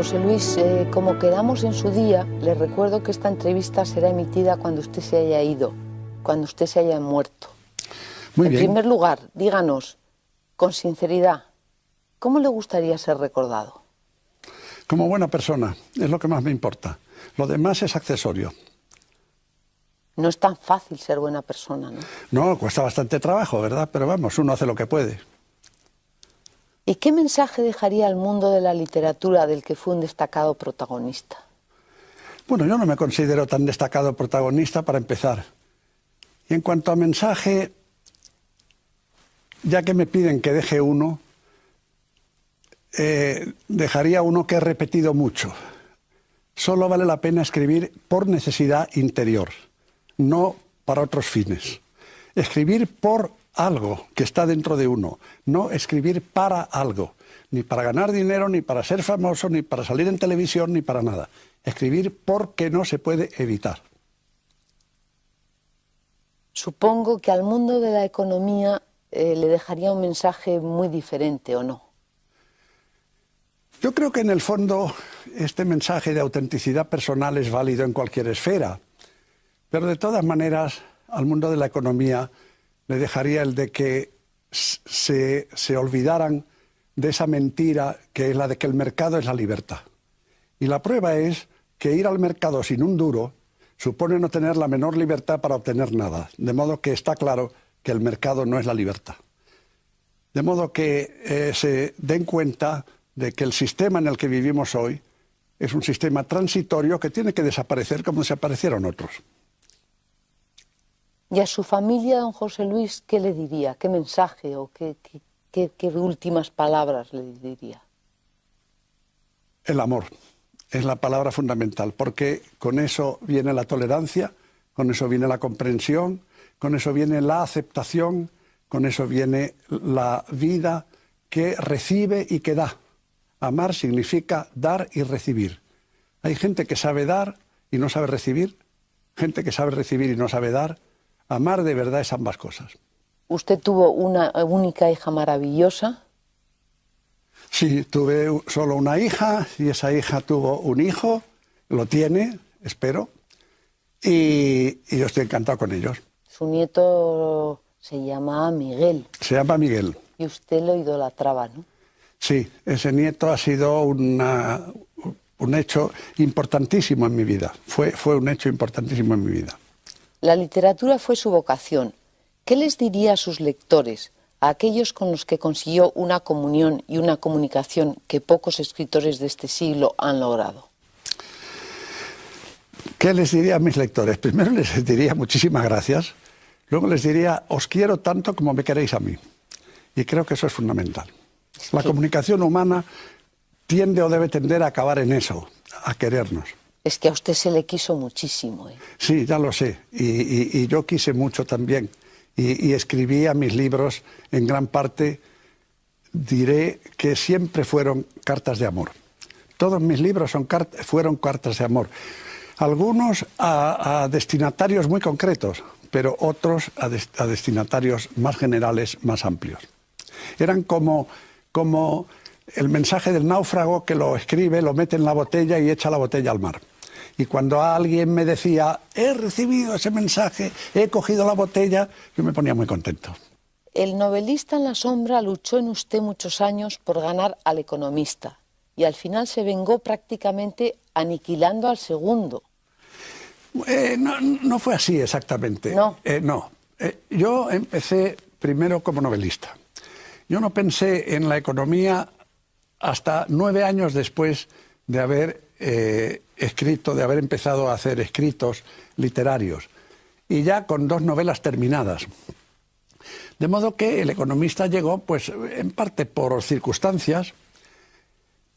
José Luis, como quedamos en su día, le recuerdo que esta entrevista será emitida cuando usted se haya ido, cuando usted se haya muerto. Muy bien. En primer lugar, díganos, con sinceridad, ¿cómo le gustaría ser recordado? Como buena persona, es lo que más me importa. Lo demás es accesorio. No es tan fácil ser buena persona, ¿no? No, cuesta bastante trabajo, ¿verdad? Pero vamos, uno hace lo que puede. ¿Y qué mensaje dejaría al mundo de la literatura del que fue un destacado protagonista? Bueno, yo no me considero tan destacado protagonista para empezar. Y en cuanto a mensaje, ya que me piden que deje uno, dejaría uno que he repetido mucho. Solo vale la pena escribir por necesidad interior, no para otros fines. Escribir por algo que está dentro de uno, no escribir para algo, ni para ganar dinero, ni para ser famoso, ni para salir en televisión, ni para nada. Escribir porque no se puede evitar. Supongo que al mundo de la economía le dejaría un mensaje muy diferente, ¿o no? Yo creo que en el fondo este mensaje de autenticidad personal es válido en cualquier esfera, pero de todas maneras al mundo de la economía le dejaría el de que se olvidaran de esa mentira que es la de que el mercado es la libertad. Y la prueba es que ir al mercado sin un duro supone no tener la menor libertad para obtener nada, de modo que está claro que el mercado no es la libertad. De modo que se den cuenta de que el sistema en el que vivimos hoy es un sistema transitorio que tiene que desaparecer como desaparecieron otros. ¿Y a su familia, don José Luis, qué le diría? ¿Qué mensaje o qué últimas palabras le diría? El amor es la palabra fundamental, porque con eso viene la tolerancia, con eso viene la comprensión, con eso viene la aceptación, con eso viene la vida que recibe y que da. Amar significa dar y recibir. Hay gente que sabe dar y no sabe recibir, gente que sabe recibir y no sabe dar. Amar de verdad es ambas cosas. ¿Usted tuvo una única hija maravillosa? Sí, tuve solo una hija y esa hija tuvo un hijo, lo tiene, espero, y yo estoy encantado con ellos. Su nieto se llama Miguel. Se llama Miguel. Y usted lo idolatraba, ¿no? Sí, ese nieto ha sido un hecho importantísimo en mi vida. Fue un hecho importantísimo en mi vida. La literatura fue su vocación. ¿Qué les diría a sus lectores, a aquellos con los que consiguió una comunión y una comunicación que pocos escritores de este siglo han logrado? ¿Qué les diría a mis lectores? Primero les diría muchísimas gracias, luego les diría os quiero tanto como me queréis a mí. Y creo que eso es fundamental. La comunicación humana tiende o debe tender a acabar en eso, a querernos. Es que a usted se le quiso muchísimo, ¿eh? Sí, ya lo sé. Y yo quise mucho también. Y escribía mis libros, en gran parte, diré que siempre fueron cartas de amor. Todos mis libros fueron cartas de amor. Algunos a destinatarios muy concretos, pero otros a destinatarios más generales, más amplios. Eran como el mensaje del náufrago que lo escribe, lo mete en la botella y echa la botella al mar. Y cuando alguien me decía, he recibido ese mensaje, he cogido la botella, yo me ponía muy contento. El novelista en la sombra luchó en usted muchos años por ganar al economista y al final se vengó prácticamente aniquilando al segundo. No fue así exactamente. No. No. Yo empecé primero como novelista. Yo no pensé en la economía hasta 9 años después de haber escrito, de haber empezado a hacer escritos literarios, y ya con 2 novelas terminadas. De modo que El economista llegó, pues, en parte por circunstancias,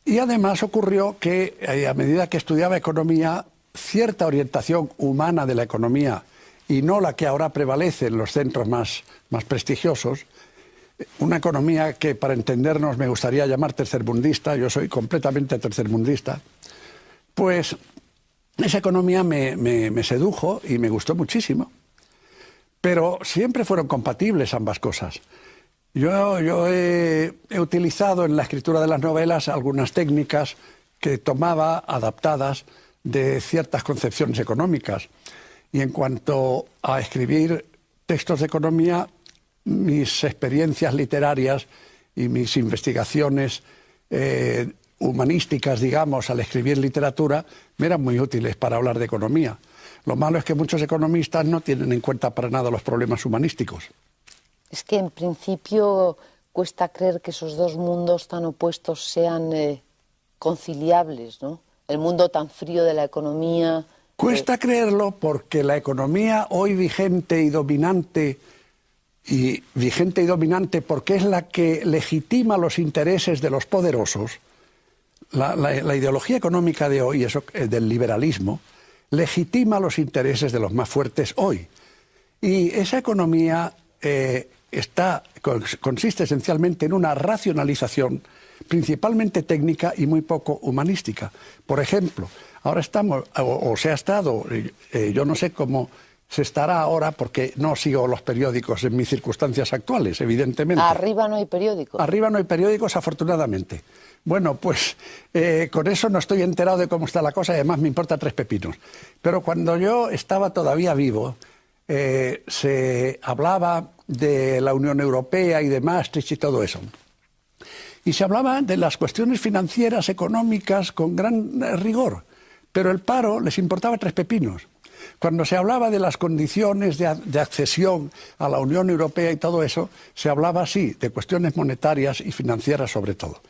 y además ocurrió que a medida que estudiaba economía, cierta orientación humana de la economía, y no la que ahora prevalece en los centros más prestigiosos, una economía que, para entendernos, me gustaría llamar tercermundista, yo soy completamente tercermundista, pues esa economía me sedujo y me gustó muchísimo. Pero siempre fueron compatibles ambas cosas. Yo he utilizado en la escritura de las novelas algunas técnicas que tomaba adaptadas de ciertas concepciones económicas. Y en cuanto a escribir textos de economía, mis experiencias literarias y mis investigaciones humanísticas, digamos, al escribir literatura, me eran muy útiles para hablar de economía. Lo malo es que muchos economistas no tienen en cuenta para nada los problemas humanísticos. Es que en principio cuesta creer que esos dos mundos tan opuestos sean conciliables, ¿no? El mundo tan frío de la economía... Cuesta creerlo porque la economía hoy vigente y dominante porque es la que legitima los intereses de los poderosos, la ideología económica de hoy, eso, del liberalismo, legitima los intereses de los más fuertes hoy. Y esa economía consiste esencialmente en una racionalización principalmente técnica y muy poco humanística. Por ejemplo, ahora estamos, o se ha estado, yo no sé cómo se estará ahora porque no sigo los periódicos en mis circunstancias actuales, evidentemente. Arriba no hay periódicos. Arriba no hay periódicos, afortunadamente. Bueno, pues con eso no estoy enterado de cómo está la cosa y además me importa tres pepinos. Pero cuando yo estaba todavía vivo, se hablaba de la Unión Europea y de Maastricht y todo eso. Y se hablaba de las cuestiones financieras, económicas, con gran rigor. Pero el paro les importaba tres pepinos. Cuando se hablaba de las condiciones de accesión a la Unión Europea y todo eso, se hablaba, sí, de cuestiones monetarias y financieras sobre todo.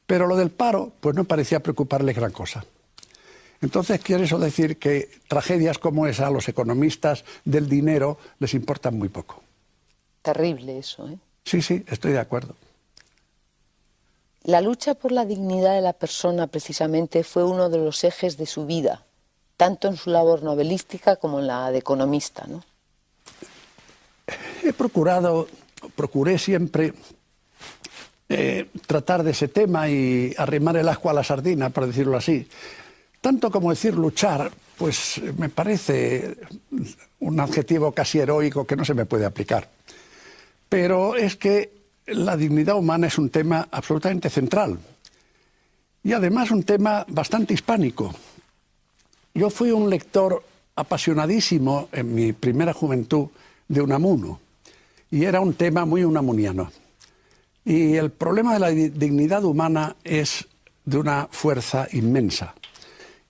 Pero lo del paro, pues no parecía preocuparles gran cosa. Entonces, quiere eso decir que tragedias como esa a los economistas del dinero les importan muy poco. Terrible eso, ¿eh? Sí, sí, estoy de acuerdo. La lucha por la dignidad de la persona, precisamente, fue uno de los ejes de su vida, tanto en su labor novelística como en la de economista, ¿no? Procuré siempre tratar de ese tema y arrimar el ascua a la sardina, por decirlo así. Tanto como decir luchar, pues me parece un adjetivo casi heroico que no se me puede aplicar. Pero es que la dignidad humana es un tema absolutamente central y además un tema bastante hispánico. Yo fui un lector apasionadísimo en mi primera juventud de Unamuno y era un tema muy unamuniano. Y el problema de la dignidad humana es de una fuerza inmensa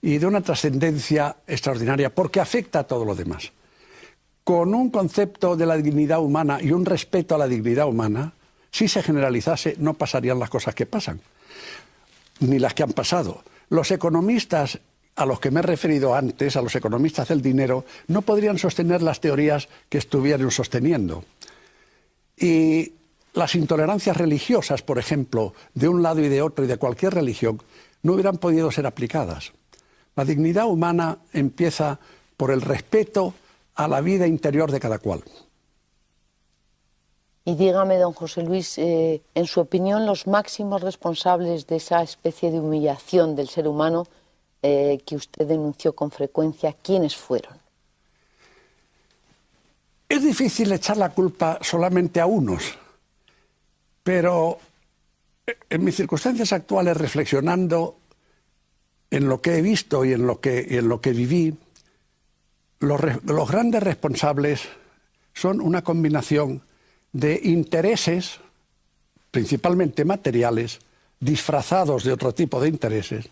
y de una trascendencia extraordinaria porque afecta a todo lo demás. Con un concepto de la dignidad humana y un respeto a la dignidad humana, si se generalizase, no pasarían las cosas que pasan, ni las que han pasado. Los economistas a los que me he referido antes, a los economistas del dinero, no podrían sostener las teorías que estuvieron sosteniendo. Y las intolerancias religiosas, por ejemplo, de un lado y de otro y de cualquier religión, no hubieran podido ser aplicadas. La dignidad humana empieza por el respeto a la vida interior de cada cual. Y dígame, don José Luis, en su opinión, los máximos responsables de esa especie de humillación del ser humano que usted denunció con frecuencia, ¿quiénes fueron? Es difícil echar la culpa solamente a unos, pero en mis circunstancias actuales, reflexionando en lo que he visto y en lo que viví, los grandes responsables son una combinación de intereses, principalmente materiales, disfrazados de otro tipo de intereses,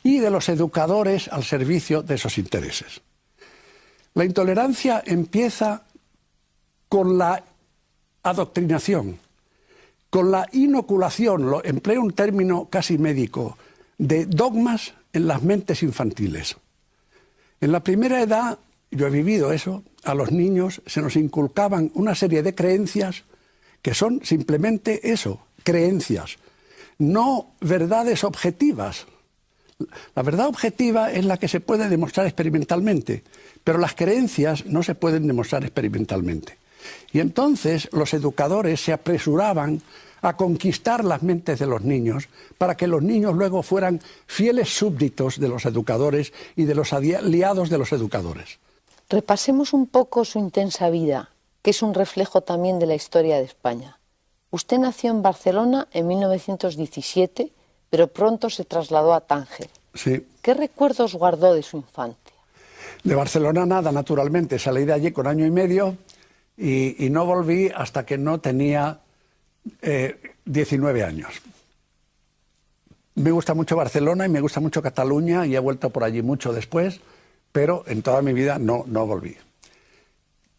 y de los educadores al servicio de esos intereses. La intolerancia empieza con la adoctrinación, con la inoculación, empleo un término casi médico, de dogmas en las mentes infantiles. En la primera edad, yo he vivido eso, a los niños se nos inculcaban una serie de creencias que son simplemente eso, creencias, no verdades objetivas. La verdad objetiva es la que se puede demostrar experimentalmente, pero las creencias no se pueden demostrar experimentalmente. Y entonces los educadores se apresuraban a conquistar las mentes de los niños para que los niños luego fueran fieles súbditos de los educadores y de los aliados de los educadores. Repasemos un poco su intensa vida, que es un reflejo también de la historia de España. Usted nació en Barcelona en 1917, pero pronto se trasladó a Tánger. Sí. ¿Qué recuerdos guardó de su infancia? De Barcelona nada, naturalmente. Salí de allí con 1 año y medio y no volví hasta que no tenía 19 años. Me gusta mucho Barcelona y me gusta mucho Cataluña y he vuelto por allí mucho después, pero en toda mi vida no volví.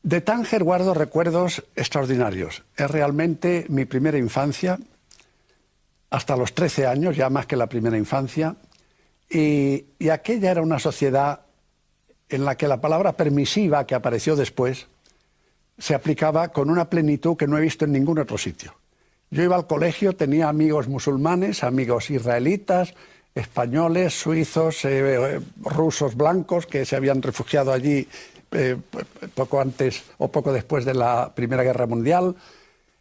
De Tánger guardo recuerdos extraordinarios. Es realmente mi primera infancia, hasta los 13 años, ya más que la primera infancia, y aquella era una sociedad en la que la palabra permisiva, que apareció después, se aplicaba con una plenitud que no he visto en ningún otro sitio. Yo iba al colegio, tenía amigos musulmanes, amigos israelitas, españoles, suizos, rusos blancos que se habían refugiado allí poco antes o poco después de la Primera Guerra Mundial.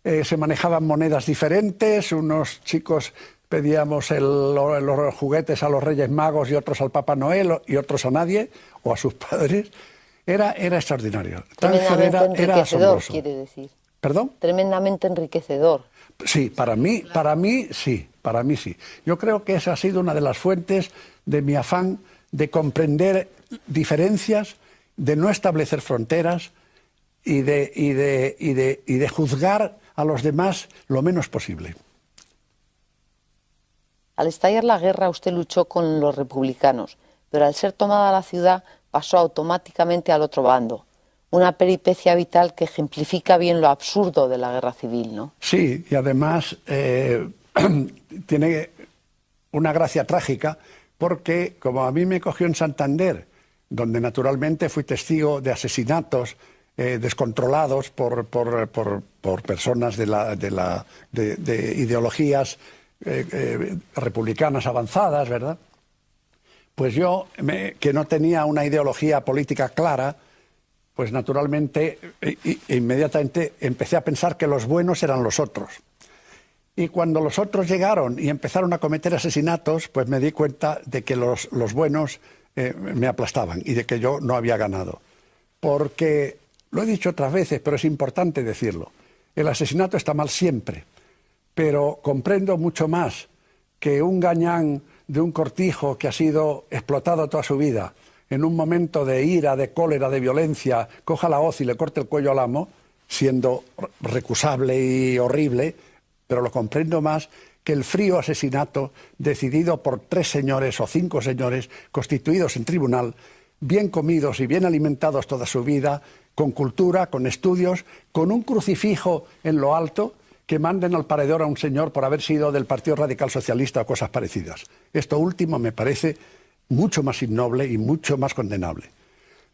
Se manejaban monedas diferentes, unos chicos pedíamos los juguetes a los Reyes Magos y otros al Papá Noel y otros a nadie o a sus padres. Era extraordinario. Tremendamente enriquecedor, asombroso. quiere decir. ¿Perdón? Tremendamente enriquecedor. Sí, para mí sí. Yo creo que esa ha sido una de las fuentes de mi afán de comprender diferencias, de no establecer fronteras y de juzgar a los demás lo menos posible. Al estallar la guerra usted luchó con los republicanos, pero al ser tomada la ciudad pasó automáticamente al otro bando. Una peripecia vital que ejemplifica bien lo absurdo de la guerra civil, ¿no? Sí, y además tiene una gracia trágica porque como a mí me cogió en Santander, donde naturalmente fui testigo de asesinatos descontrolados por personas de ideologías republicanas avanzadas, ¿verdad? Pues yo, que no tenía una ideología política clara, pues naturalmente inmediatamente empecé a pensar que los buenos eran los otros. Y cuando los otros llegaron y empezaron a cometer asesinatos, pues me di cuenta de que los buenos me aplastaban y de que yo no había ganado. Porque, lo he dicho otras veces, pero es importante decirlo, el asesinato está mal siempre, pero comprendo mucho más que un gañán de un cortijo que ha sido explotado toda su vida, en un momento de ira, de cólera, de violencia, coja la hoz y le corte el cuello al amo, siendo recusable y horrible, pero lo comprendo más que el frío asesinato decidido por 3 señores o 5 señores constituidos en tribunal, bien comidos y bien alimentados toda su vida, con cultura, con estudios, con un crucifijo en lo alto, que manden al paredor a un señor por haber sido del Partido Radical Socialista o cosas parecidas. Esto último me parece mucho más innoble y mucho más condenable.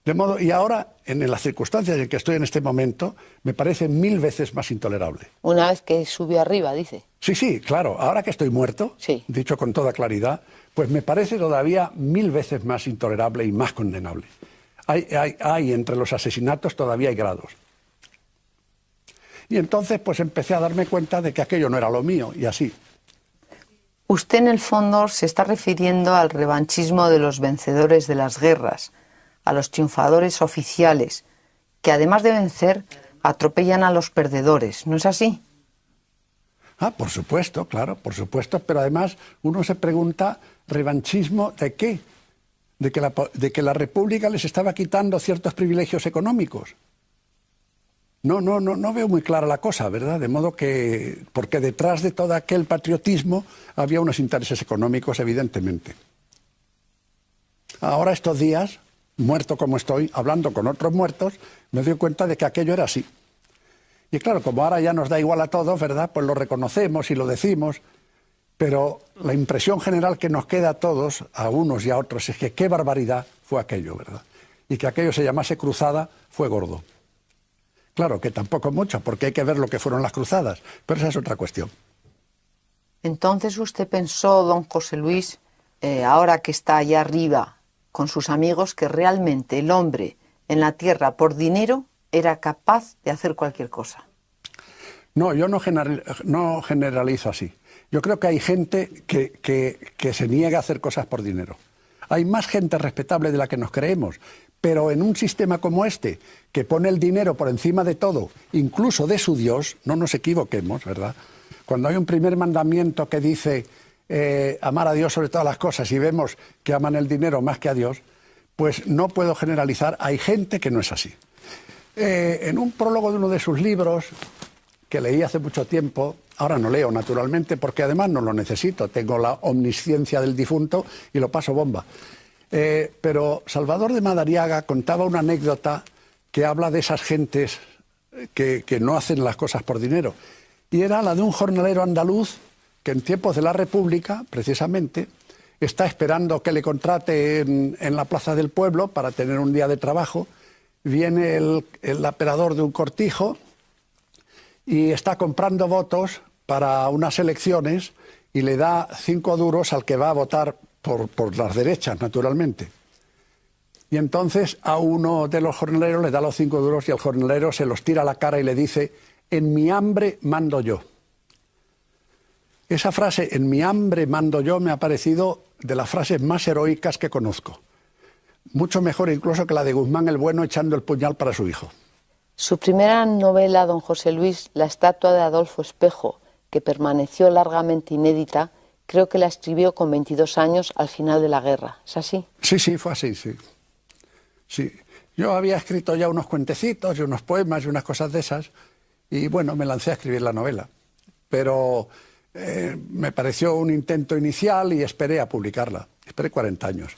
De modo, y ahora, en las circunstancias en que estoy en este momento, me parece 1000 veces más intolerable. Una vez que subió arriba, dice. Sí, claro. Ahora que estoy muerto, sí, dicho con toda claridad, pues me parece todavía 1000 veces más intolerable y más condenable. Hay entre los asesinatos todavía hay grados. Y entonces pues empecé a darme cuenta de que aquello no era lo mío, y así. Usted en el fondo se está refiriendo al revanchismo de los vencedores de las guerras, a los triunfadores oficiales, que además de vencer, atropellan a los perdedores, ¿no es así? Por supuesto, claro, por supuesto, pero además uno se pregunta, ¿revanchismo de qué? ¿De que la República les estaba quitando ciertos privilegios económicos? No veo muy clara la cosa, ¿verdad? De modo que, porque detrás de todo aquel patriotismo había unos intereses económicos, evidentemente. Ahora estos días, muerto como estoy, hablando con otros muertos, me doy cuenta de que aquello era así. Y claro, como ahora ya nos da igual a todos, ¿verdad? Pues lo reconocemos y lo decimos, pero la impresión general que nos queda a todos, a unos y a otros, es que qué barbaridad fue aquello, ¿verdad? Y que aquello se llamase cruzada fue gordo. Claro, que tampoco mucho, porque hay que ver lo que fueron las cruzadas, pero esa es otra cuestión. Entonces usted pensó, don José Luis, ahora que está allá arriba con sus amigos, que realmente el hombre en la tierra por dinero era capaz de hacer cualquier cosa. No, yo no generalizo así. Yo creo que hay gente que se niega a hacer cosas por dinero. Hay más gente respetable de la que nos creemos, pero en un sistema como este, que pone el dinero por encima de todo, incluso de su Dios, no nos equivoquemos, ¿verdad? Cuando hay un primer mandamiento que dice amar a Dios sobre todas las cosas y vemos que aman el dinero más que a Dios, pues no puedo generalizar, hay gente que no es así. En un prólogo de uno de sus libros, que leí hace mucho tiempo, ahora no leo naturalmente porque además no lo necesito, tengo la omnisciencia del difunto y lo paso bomba. Pero Salvador de Madariaga contaba una anécdota que habla de esas gentes que no hacen las cosas por dinero. Y era la de un jornalero andaluz que en tiempos de la República, precisamente, está esperando que le contrate en la plaza del pueblo para tener un día de trabajo. Viene el aperador de un cortijo y está comprando votos para unas elecciones y le da 5 duros al que va a votar por las derechas, naturalmente. Y entonces a uno de los jornaleros le da los 5 duros y el jornalero se los tira a la cara y le dice: en mi hambre mando yo. Esa frase, en mi hambre mando yo, me ha parecido de las frases más heroicas que conozco. Mucho mejor incluso que la de Guzmán el Bueno echando el puñal para su hijo. Su primera novela, don José Luis, La estatua de Adolfo Espejo, que permaneció largamente inédita, creo que la escribió con 22 años al final de la guerra. ¿Es así? Sí, sí, fue así, sí. Sí. Yo había escrito ya unos cuentecitos y unos poemas y unas cosas de esas, y bueno, me lancé a escribir la novela. Pero me pareció un intento inicial y esperé a publicarla. Esperé 40 años.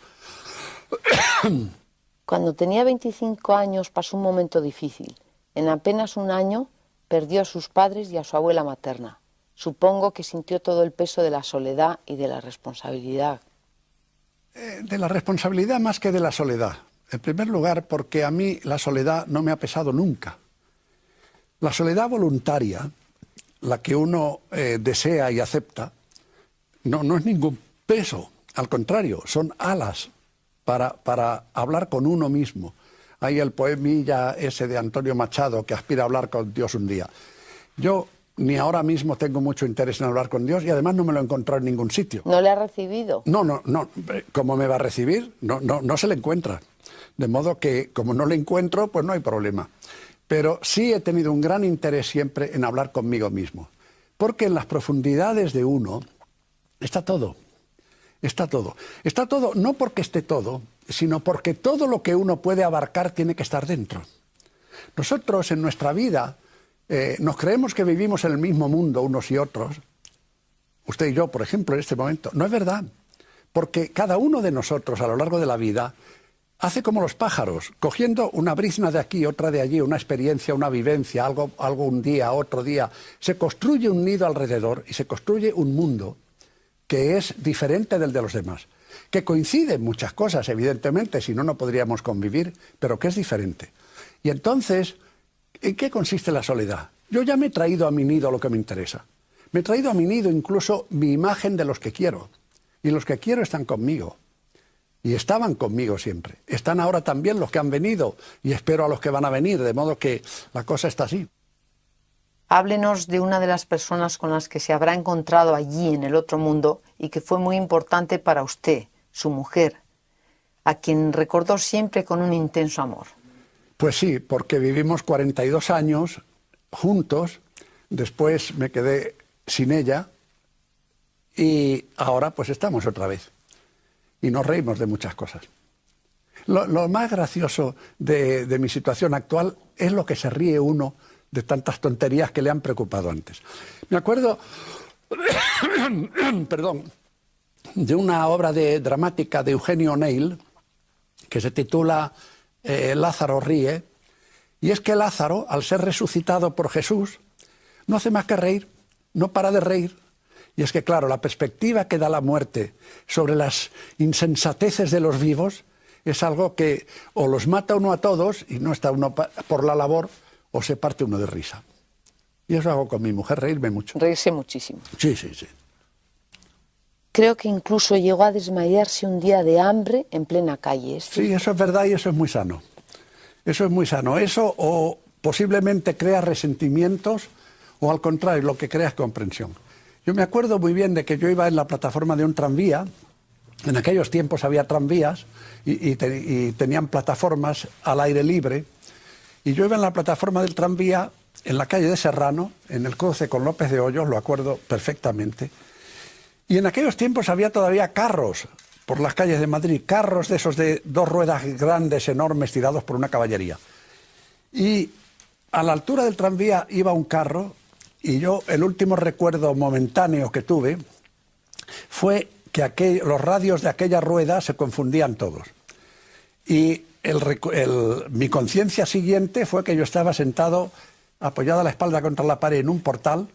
Cuando tenía 25 años pasó un momento difícil. En apenas un año perdió a sus padres y a su abuela materna. Supongo que sintió todo el peso de la soledad y de la responsabilidad. De la responsabilidad más que de la soledad. En primer lugar, porque a mí la soledad no me ha pesado nunca. La soledad voluntaria, la que uno desea y acepta, no es ningún peso. Al contrario, son alas para hablar con uno mismo. Hay el poemilla ese de Antonio Machado que aspira a hablar con Dios un día. Yo ni ahora mismo tengo mucho interés en hablar con Dios y además no me lo he encontrado en ningún sitio. ¿No le ha recibido? No. ¿Cómo me va a recibir? No se le encuentra. De modo que, como no le encuentro, pues no hay problema. Pero sí he tenido un gran interés siempre en hablar conmigo mismo. Porque en las profundidades de uno está todo. Está todo. Está todo no porque esté todo, sino porque todo lo que uno puede abarcar tiene que estar dentro. Nosotros en nuestra vida nos creemos que vivimos en el mismo mundo unos y otros. Usted y yo, por ejemplo, en este momento. No es verdad. Porque cada uno de nosotros a lo largo de la vida hace como los pájaros, cogiendo una brizna de aquí, otra de allí, una experiencia, una vivencia, algo un día, otro día. Se construye un nido alrededor y se construye un mundo que es diferente del de los demás, que coincide en muchas cosas, evidentemente, si no, no podríamos convivir, pero que es diferente. Y entonces, ¿en qué consiste la soledad? Yo ya me he traído a mi nido lo que me interesa. Me he traído a mi nido incluso mi imagen de los que quiero. Y los que quiero están conmigo. Y estaban conmigo siempre. Están ahora también los que han venido y espero a los que van a venir, de modo que la cosa está así. Háblenos de una de las personas con las que se habrá encontrado allí en el otro mundo y que fue muy importante para usted, su mujer, a quien recordó siempre con un intenso amor. Pues sí, porque vivimos 42 años juntos, después me quedé sin ella y ahora pues estamos otra vez. Y nos reímos de muchas cosas. Lo más gracioso de mi situación actual es lo que se ríe uno de tantas tonterías que le han preocupado antes. Me acuerdo, perdón, de una obra dramática de Eugenio O'Neill que se titula Lázaro ríe, y es que Lázaro, al ser resucitado por Jesús, no hace más que reír, no para de reír. Y es que, claro, la perspectiva que da la muerte sobre las insensateces de los vivos es algo que o los mata uno a todos y no está uno por la labor, o se parte uno de risa. Y eso hago con mi mujer, reírme mucho. Reírse muchísimo. Sí, sí, sí. Creo que incluso llegó a desmayarse un día de hambre en plena calle. Sí, eso es verdad y eso es muy sano. Eso es muy sano. Eso o posiblemente crea resentimientos o al contrario, lo que crea es comprensión. Yo me acuerdo muy bien de que yo iba en la plataforma de un tranvía. En aquellos tiempos había tranvías y tenían plataformas al aire libre. Y yo iba en la plataforma del tranvía, en la calle de Serrano, en el cruce con López de Hoyos, lo acuerdo perfectamente. Y en aquellos tiempos había todavía carros por las calles de Madrid, carros de esos de 2 ruedas grandes, enormes, tirados por una caballería. Y a la altura del tranvía iba un carro, y yo, el último recuerdo momentáneo que tuve fue que los radios de aquella rueda se confundían todos. Y mi conciencia siguiente fue que yo estaba sentado, apoyado a la espalda contra la pared en un portal,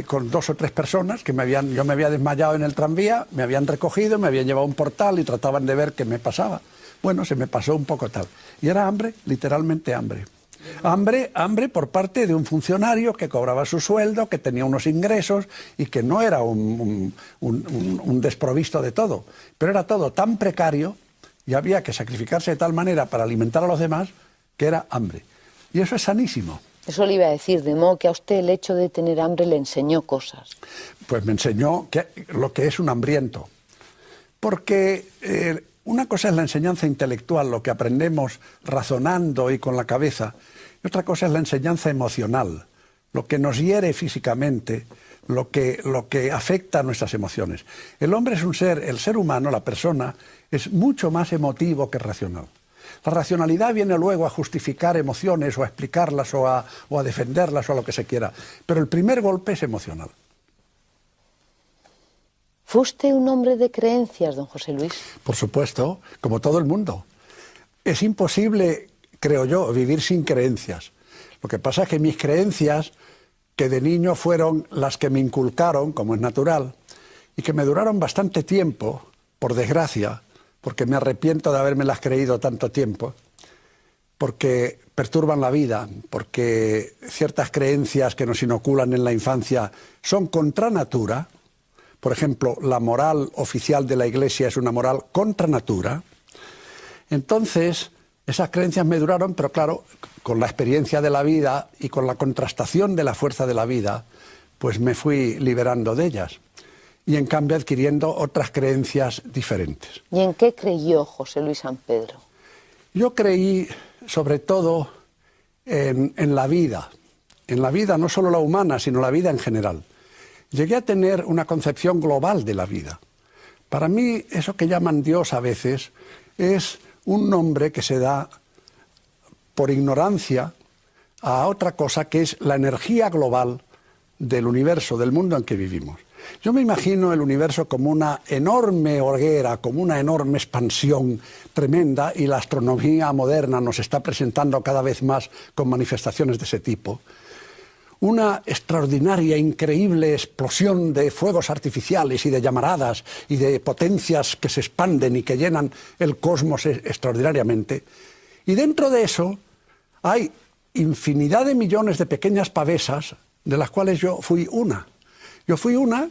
con 2 o 3 personas que yo me había desmayado en el tranvía, me habían recogido, me habían llevado a un portal y trataban de ver qué me pasaba. Bueno, se me pasó un poco tal. Y era hambre, literalmente hambre. Hambre por parte de un funcionario que cobraba su sueldo, que tenía unos ingresos y que no era un desprovisto de todo. Pero era todo tan precario y había que sacrificarse de tal manera para alimentar a los demás que era hambre. Y eso es sanísimo. Eso le iba a decir, de modo que a usted el hecho de tener hambre le enseñó cosas. Pues me enseñó lo que es un hambriento. Porque una cosa es la enseñanza intelectual, lo que aprendemos razonando y con la cabeza, y otra cosa es la enseñanza emocional, lo que nos hiere físicamente, lo que afecta a nuestras emociones. El hombre es un ser, el ser humano, la persona, es mucho más emotivo que racional. La racionalidad viene luego a justificar emociones o a explicarlas o a defenderlas o a lo que se quiera. Pero el primer golpe es emocional. ¿Fue usted un hombre de creencias, don José Luis? Por supuesto, como todo el mundo. Es imposible, creo yo, vivir sin creencias. Lo que pasa es que mis creencias, que de niño fueron las que me inculcaron, como es natural, y que me duraron bastante tiempo, por desgracia, porque me arrepiento de habérmelas creído tanto tiempo, porque perturban la vida, porque ciertas creencias que nos inoculan en la infancia son contra natura. Por ejemplo, la moral oficial de la Iglesia es una moral contra natura. Entonces, esas creencias me duraron, pero claro, con la experiencia de la vida y con la contrastación de la fuerza de la vida, pues me fui liberando de ellas. Y en cambio adquiriendo otras creencias diferentes. ¿Y en qué creyó José Luis San Pedro? Yo creí sobre todo en la vida no solo la humana, sino la vida en general. Llegué a tener una concepción global de la vida. Para mí, eso que llaman Dios a veces es un nombre que se da por ignorancia a otra cosa que es la energía global del universo, del mundo en que vivimos. Yo me imagino el universo como una enorme hoguera, como una enorme expansión tremenda, y la astronomía moderna nos está presentando cada vez más con manifestaciones de ese tipo. Una extraordinaria, increíble explosión de fuegos artificiales y de llamaradas y de potencias que se expanden y que llenan el cosmos extraordinariamente. Y dentro de eso hay infinidad de millones de pequeñas pavesas, de las cuales yo fui una. Yo fui una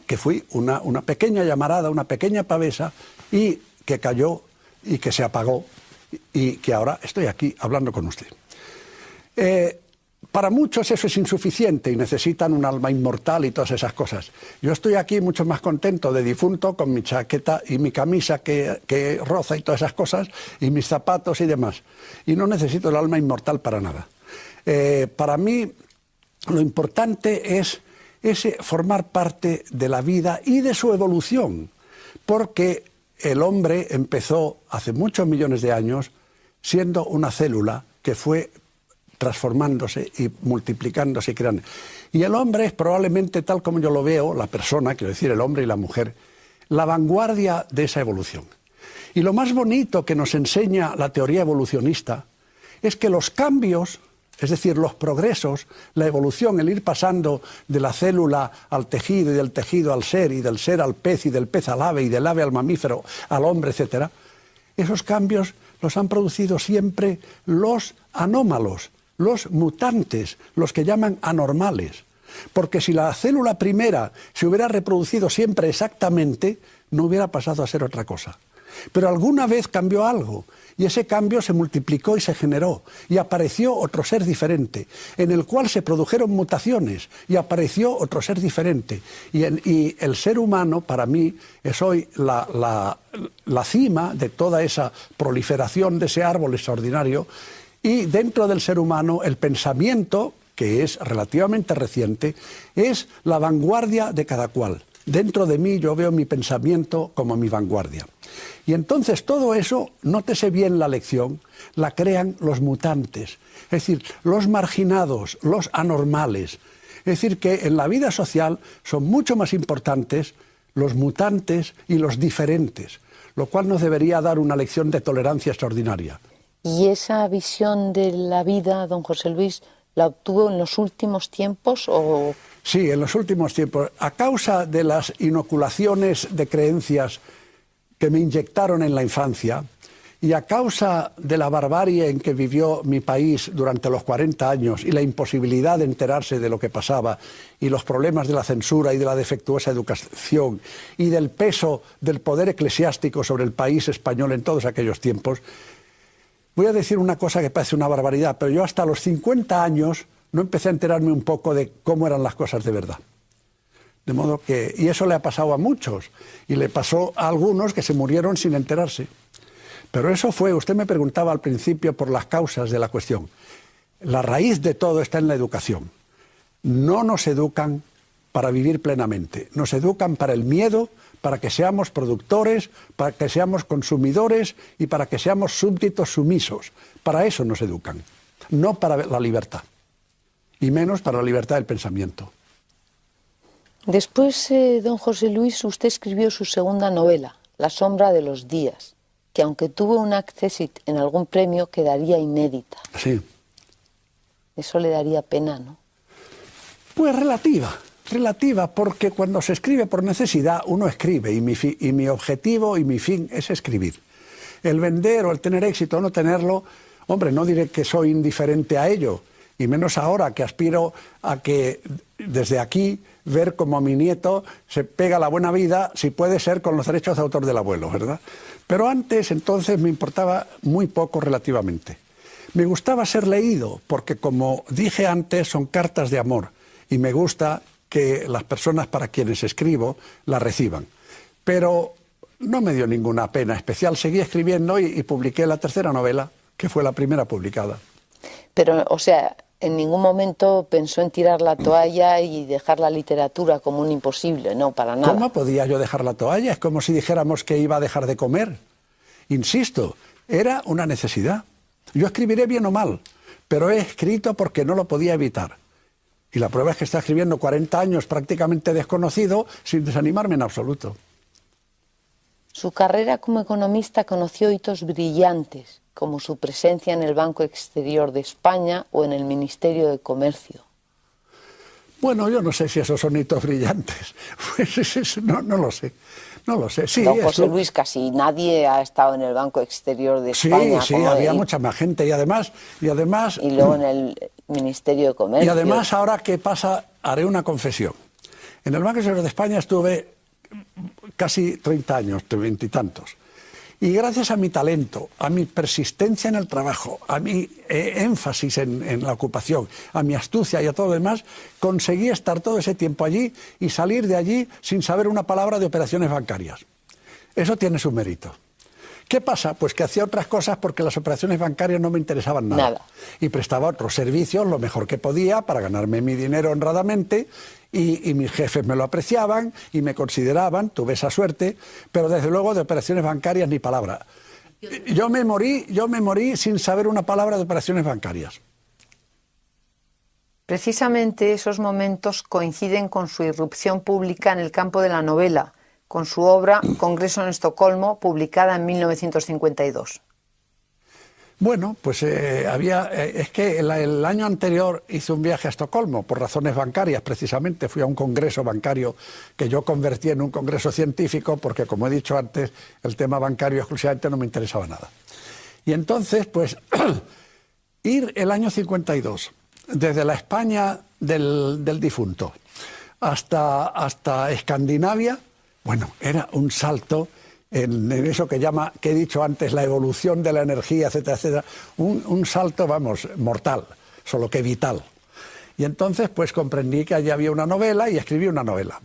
pequeña llamarada, una pequeña pavesa, y que cayó y que se apagó, y que ahora estoy aquí hablando con usted. Para muchos eso es insuficiente y necesitan un alma inmortal y todas esas cosas. Yo estoy aquí mucho más contento de difunto, con mi chaqueta y mi camisa que roza y todas esas cosas, y mis zapatos y demás. Y no necesito el alma inmortal para nada. Para mí lo importante es formar parte de la vida y de su evolución, porque el hombre empezó hace muchos millones de años siendo una célula que fue transformándose y multiplicándose y creando. Y el hombre es probablemente, tal como yo lo veo, la persona, quiero decir el hombre y la mujer, la vanguardia de esa evolución. Y lo más bonito que nos enseña la teoría evolucionista es que los cambios, es decir, los progresos, la evolución, el ir pasando de la célula al tejido y del tejido al ser y del ser al pez y del pez al ave y del ave al mamífero, al hombre, etc., esos cambios los han producido siempre los anómalos, los mutantes, los que llaman anormales. Porque si la célula primera se hubiera reproducido siempre exactamente, no hubiera pasado a ser otra cosa. Pero alguna vez cambió algo, y ese cambio se multiplicó y se generó, y apareció otro ser diferente, en el cual se produjeron mutaciones, y apareció otro ser diferente. Y el ser humano, para mí, es hoy la cima de toda esa proliferación de ese árbol extraordinario, y dentro del ser humano el pensamiento, que es relativamente reciente, es la vanguardia de cada cual. Dentro de mí yo veo mi pensamiento como mi vanguardia. Y entonces todo eso, nótese bien la lección, la crean los mutantes, es decir, los marginados, los anormales. Es decir, que en la vida social son mucho más importantes los mutantes y los diferentes, lo cual nos debería dar una lección de tolerancia extraordinaria. ¿Y esa visión de la vida, don José Luis, la obtuvo en los últimos tiempos o...? Sí, en los últimos tiempos. A causa de las inoculaciones de creencias que me inyectaron en la infancia y a causa de la barbarie en que vivió mi país durante los 40 años y la imposibilidad de enterarse de lo que pasaba y los problemas de la censura y de la defectuosa educación y del peso del poder eclesiástico sobre el país español en todos aquellos tiempos, voy a decir una cosa que parece una barbaridad, pero yo hasta los 50 años no empecé a enterarme un poco de cómo eran las cosas de verdad. De modo que, y eso le ha pasado a muchos, y le pasó a algunos que se murieron sin enterarse. Pero eso fue, usted me preguntaba al principio por las causas de la cuestión. La raíz de todo está en la educación. No nos educan para vivir plenamente, nos educan para el miedo, para que seamos productores, para que seamos consumidores y para que seamos súbditos sumisos. Para eso nos educan, no para la libertad, y menos para la libertad del pensamiento. Después, don José Luis, usted escribió su segunda novela, La sombra de los días, que aunque tuvo un accésit en algún premio, quedaría inédita. Sí. Eso le daría pena, ¿no? Pues relativa, porque cuando se escribe por necesidad, uno escribe, y mi objetivo y mi fin es escribir. El vender o el tener éxito o no tenerlo, hombre, no diré que soy indiferente a ello, y menos ahora que aspiro a que desde aquí ver cómo mi nieto se pega la buena vida, si puede ser con los derechos de autor del abuelo, ¿verdad? Pero antes, entonces, me importaba muy poco relativamente. Me gustaba ser leído, porque como dije antes, son cartas de amor, y me gusta que las personas para quienes escribo las reciban. Pero no me dio ninguna pena especial, seguí escribiendo y publiqué la tercera novela, que fue la primera publicada. Pero, o sea, en ningún momento pensó en tirar la toalla y dejar la literatura como un imposible, no, para nada. ¿Cómo podía yo dejar la toalla? Es como si dijéramos que iba a dejar de comer. Insisto, era una necesidad. Yo escribiré bien o mal, pero he escrito porque no lo podía evitar. Y la prueba es que está escribiendo 40 años prácticamente desconocido sin desanimarme en absoluto. Su carrera como economista conoció hitos brillantes, como su presencia en el Banco Exterior de España o en el Ministerio de Comercio. Bueno, yo no sé si esos son hitos brillantes. Pues no lo sé. No lo sé. Sí, don José Luis, casi nadie ha estado en el Banco Exterior de España. Sí, había mucha más gente y además... Y luego en el Ministerio de Comercio. Y además, ahora que pasa, haré una confesión. En el Banco Exterior de España estuve casi 30 años, 20 y tantos. Y gracias a mi talento, a mi persistencia en el trabajo, a mi énfasis en la ocupación, a mi astucia y a todo lo demás, conseguí estar todo ese tiempo allí y salir de allí sin saber una palabra de operaciones bancarias. Eso tiene su mérito. ¿Qué pasa? Pues que hacía otras cosas porque las operaciones bancarias no me interesaban nada. Y prestaba otros servicios lo mejor que podía para ganarme mi dinero honradamente y mis jefes me lo apreciaban y me consideraban, tuve esa suerte, pero desde luego de operaciones bancarias ni palabra. Yo me morí sin saber una palabra de operaciones bancarias. Precisamente esos momentos coinciden con su irrupción pública en el campo de la novela, con su obra Congreso en Estocolmo, publicada en 1952. Bueno, pues es que el año anterior hice un viaje a Estocolmo por razones bancarias, precisamente. Fui a un congreso bancario que yo convertí en un congreso científico porque, como he dicho antes, el tema bancario exclusivamente no me interesaba nada. Y entonces, pues, ir el año 52, desde la España del difunto hasta Escandinavia, bueno, era un salto en eso que he dicho antes, la evolución de la energía, etcétera, etcétera. Un salto, vamos, mortal, solo que vital. Y entonces, pues comprendí que allí había una novela y escribí una novela.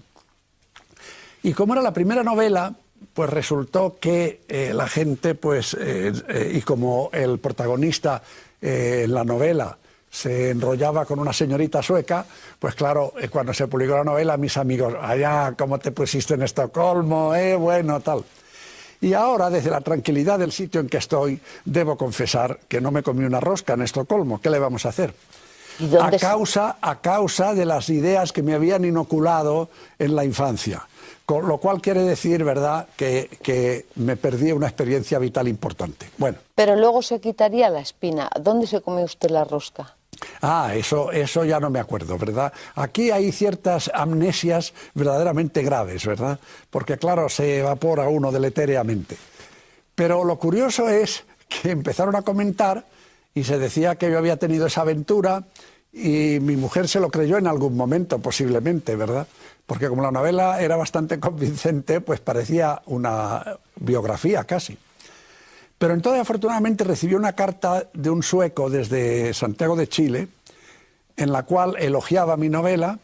Y como era la primera novela, pues resultó que la gente, pues, y como el protagonista en la novela, se enrollaba con una señorita sueca, pues claro, cuando se publicó la novela, mis amigos, allá, ¿cómo te pusiste en Estocolmo? Bueno, tal. Y ahora, desde la tranquilidad del sitio en que estoy, debo confesar que no me comí una rosca en Estocolmo. ¿Qué le vamos a hacer? A causa de las ideas que me habían inoculado en la infancia. Con lo cual quiere decir, ¿verdad?, que me perdí una experiencia vital importante. Bueno. Pero luego se quitaría la espina. ¿Dónde se comió usted la rosca? Eso ya no me acuerdo, ¿verdad? Aquí hay ciertas amnesias verdaderamente graves, ¿verdad? Porque, claro, se evapora uno deletéreamente. Pero lo curioso es que empezaron a comentar y se decía que yo había tenido esa aventura y mi mujer se lo creyó en algún momento, posiblemente, ¿verdad? Porque como la novela era bastante convincente, pues parecía una biografía casi. Pero entonces, afortunadamente, recibí una carta de un sueco desde Santiago de Chile, en la cual elogiaba mi novela,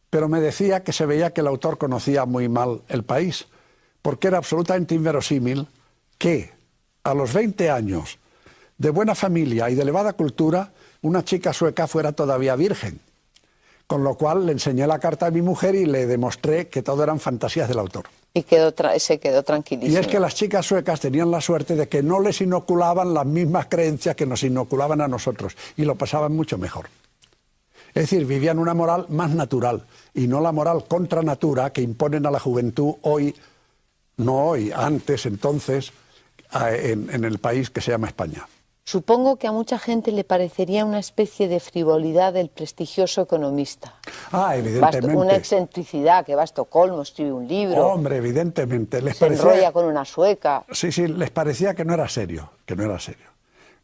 pero me decía que se veía que el autor conocía muy mal el país, porque era absolutamente inverosímil que a los 20 años, de buena familia y de elevada cultura, una chica sueca fuera todavía virgen. Con lo cual le enseñé la carta a mi mujer y le demostré que todo eran fantasías del autor. Y se quedó tranquilísimo. Y es que las chicas suecas tenían la suerte de que no les inoculaban las mismas creencias que nos inoculaban a nosotros, y lo pasaban mucho mejor. Es decir, vivían una moral más natural, y no la moral contra natura que imponen a la juventud hoy, no hoy, antes, entonces, en el país que se llama España. Supongo que a mucha gente le parecería una especie de frivolidad del prestigioso economista. Evidentemente. Una excentricidad, que va a Estocolmo, escribe un libro. Hombre, evidentemente. Se enrolla con una sueca. Sí, les parecía que no era serio,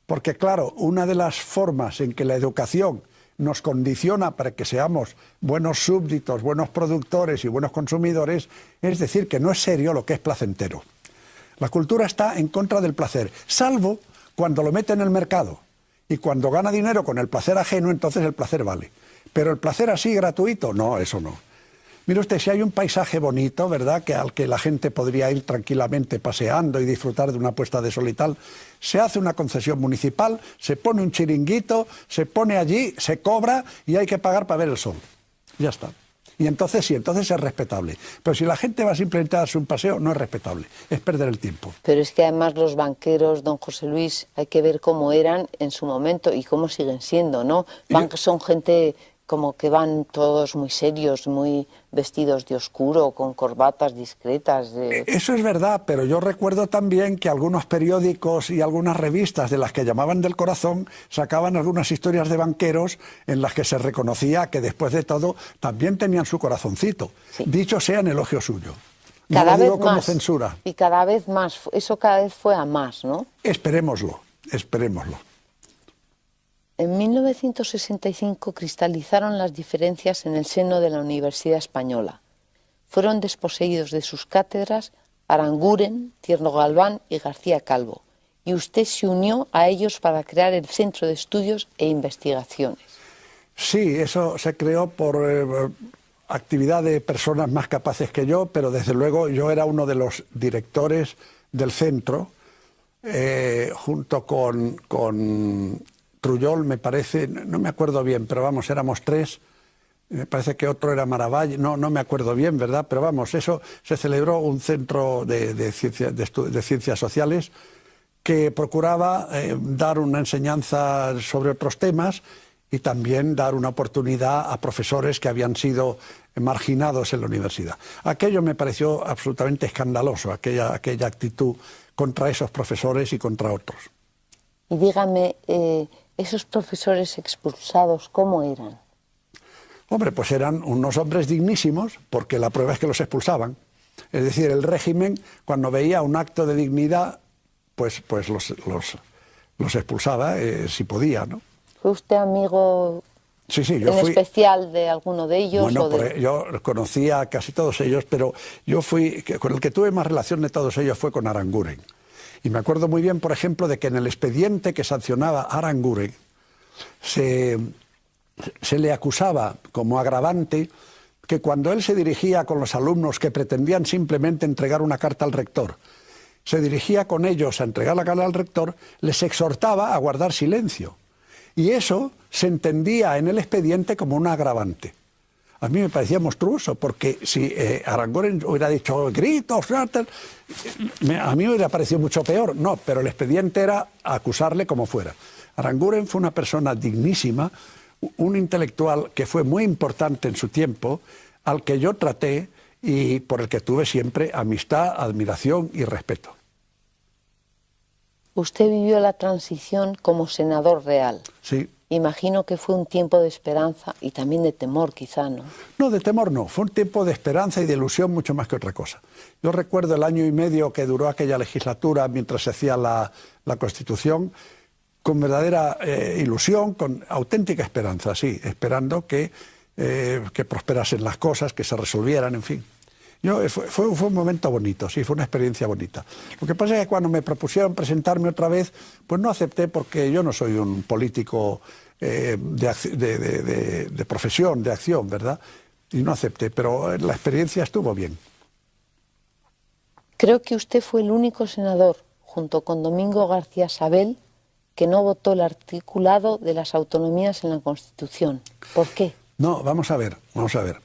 Porque, claro, una de las formas en que la educación nos condiciona para que seamos buenos súbditos, buenos productores y buenos consumidores, es decir, que no es serio lo que es placentero. La cultura está en contra del placer, salvo cuando lo mete en el mercado, y cuando gana dinero con el placer ajeno, entonces el placer vale. Pero el placer así gratuito, no, eso no. Mire usted, si hay un paisaje bonito, ¿verdad?, al que la gente podría ir tranquilamente paseando y disfrutar de una puesta de sol y tal, se hace una concesión municipal, se pone un chiringuito, se pone allí, se cobra y hay que pagar para ver el sol. Ya está. Y entonces sí, entonces es respetable. Pero si la gente va simplemente a darse un paseo, no es respetable, es perder el tiempo. Pero es que además los banqueros, don José Luis, hay que ver cómo eran en su momento y cómo siguen siendo, ¿no? Son gente como que van todos muy serios, muy vestidos de oscuro, con corbatas discretas. Eso es verdad, pero yo recuerdo también que algunos periódicos y algunas revistas de las que llamaban del corazón sacaban algunas historias de banqueros en las que se reconocía que después de todo también tenían su corazoncito. Sí. Dicho sea en elogio suyo. Cada vez como más. Censura. Y cada vez más, eso cada vez fue a más, ¿no? Esperémoslo. En 1965 cristalizaron las diferencias en el seno de la Universidad Española. Fueron desposeídos de sus cátedras Aranguren, Tierno Galván y García Calvo, y usted se unió a ellos para crear el Centro de Estudios e Investigaciones. Sí, eso se creó por actividad de personas más capaces que yo, pero desde luego yo era uno de los directores del centro, junto con Trullol, me parece, no me acuerdo bien, pero vamos, éramos tres, me parece que otro era Maravalle, no me acuerdo bien, ¿verdad? Pero vamos, eso se celebró un centro de ciencias sociales que procuraba dar una enseñanza sobre otros temas y también dar una oportunidad a profesores que habían sido marginados en la universidad. Aquello me pareció absolutamente escandaloso, aquella actitud contra esos profesores y contra otros. Y dígame, esos profesores expulsados, ¿cómo eran? Hombre, pues eran unos hombres dignísimos, porque la prueba es que los expulsaban. Es decir, el régimen, cuando veía un acto de dignidad, pues los expulsaba, si podía, ¿no? ¿Fue usted amigo sí, yo fui, especial de alguno de ellos? Bueno, yo conocía a casi todos ellos, pero con el que tuve más relación de todos ellos fue con Aranguren. Y me acuerdo muy bien, por ejemplo, de que en el expediente que sancionaba Aranguren se le acusaba como agravante que cuando él se dirigía con los alumnos que pretendían simplemente entregar una carta al rector, se dirigía con ellos a entregar la carta al rector, les exhortaba a guardar silencio. Y eso se entendía en el expediente como un agravante. A mí me parecía monstruoso, porque si Aranguren hubiera dicho gritos, a mí me hubiera parecido mucho peor. No, pero el expediente era acusarle como fuera. Aranguren fue una persona dignísima, un intelectual que fue muy importante en su tiempo, al que yo traté y por el que tuve siempre amistad, admiración y respeto. Usted vivió la transición como senador real. Sí. Imagino que fue un tiempo de esperanza y también de temor, quizá, ¿no? No, de temor no. Fue un tiempo de esperanza y de ilusión mucho más que otra cosa. Yo recuerdo el año y medio que duró aquella legislatura mientras se hacía la Constitución, con verdadera ilusión, con auténtica esperanza, sí, esperando que prosperasen las cosas, que se resolvieran, en fin. Fue un momento bonito, sí, fue una experiencia bonita. Lo que pasa es que cuando me propusieron presentarme otra vez, pues no acepté porque yo no soy un político de profesión, de acción, ¿verdad? Y no acepté, pero la experiencia estuvo bien. Creo que usted fue el único senador, junto con Domingo García Sabel, que no votó el articulado de las autonomías en la Constitución. ¿Por qué? No, vamos a ver, vamos a ver.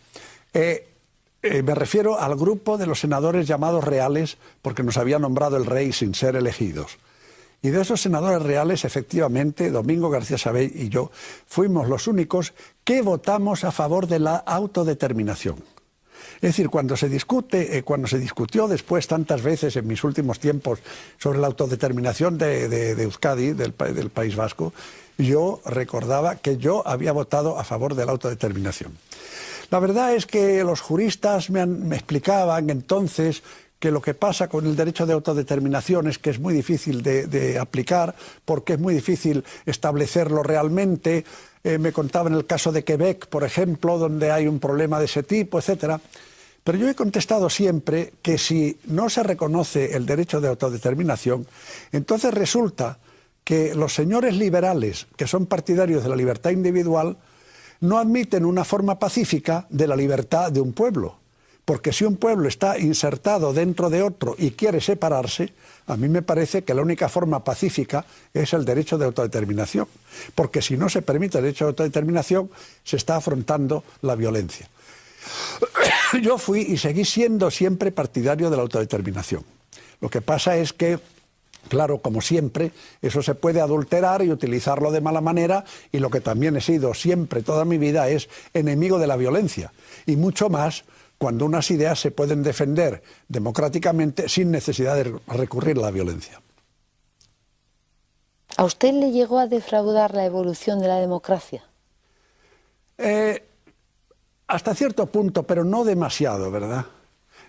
Me refiero al grupo de los senadores llamados reales, porque nos había nombrado el rey sin ser elegidos. Y de esos senadores reales, efectivamente, Domingo García Sabel y yo fuimos los únicos que votamos a favor de la autodeterminación. Es decir, cuando se discutió después tantas veces en mis últimos tiempos sobre la autodeterminación de Euskadi, del País Vasco, yo recordaba que yo había votado a favor de la autodeterminación. La verdad es que los juristas me explicaban entonces que lo que pasa con el derecho de autodeterminación es que es muy difícil de aplicar, porque es muy difícil establecerlo realmente. Me contaban el caso de Quebec, por ejemplo, donde hay un problema de ese tipo, etc. Pero yo he contestado siempre que si no se reconoce el derecho de autodeterminación, entonces resulta que los señores liberales, que son partidarios de la libertad individual, no admiten una forma pacífica de la libertad de un pueblo. Porque si un pueblo está insertado dentro de otro y quiere separarse, a mí me parece que la única forma pacífica es el derecho de autodeterminación. Porque si no se permite el derecho de autodeterminación, se está afrontando la violencia. Yo fui y seguí siendo siempre partidario de la autodeterminación. Lo que pasa es que, claro, como siempre, eso se puede adulterar y utilizarlo de mala manera, y lo que también he sido siempre, toda mi vida, es enemigo de la violencia. Y mucho más cuando unas ideas se pueden defender democráticamente sin necesidad de recurrir a la violencia. ¿A usted le llegó a defraudar la evolución de la democracia? Hasta cierto punto, pero no demasiado, ¿verdad?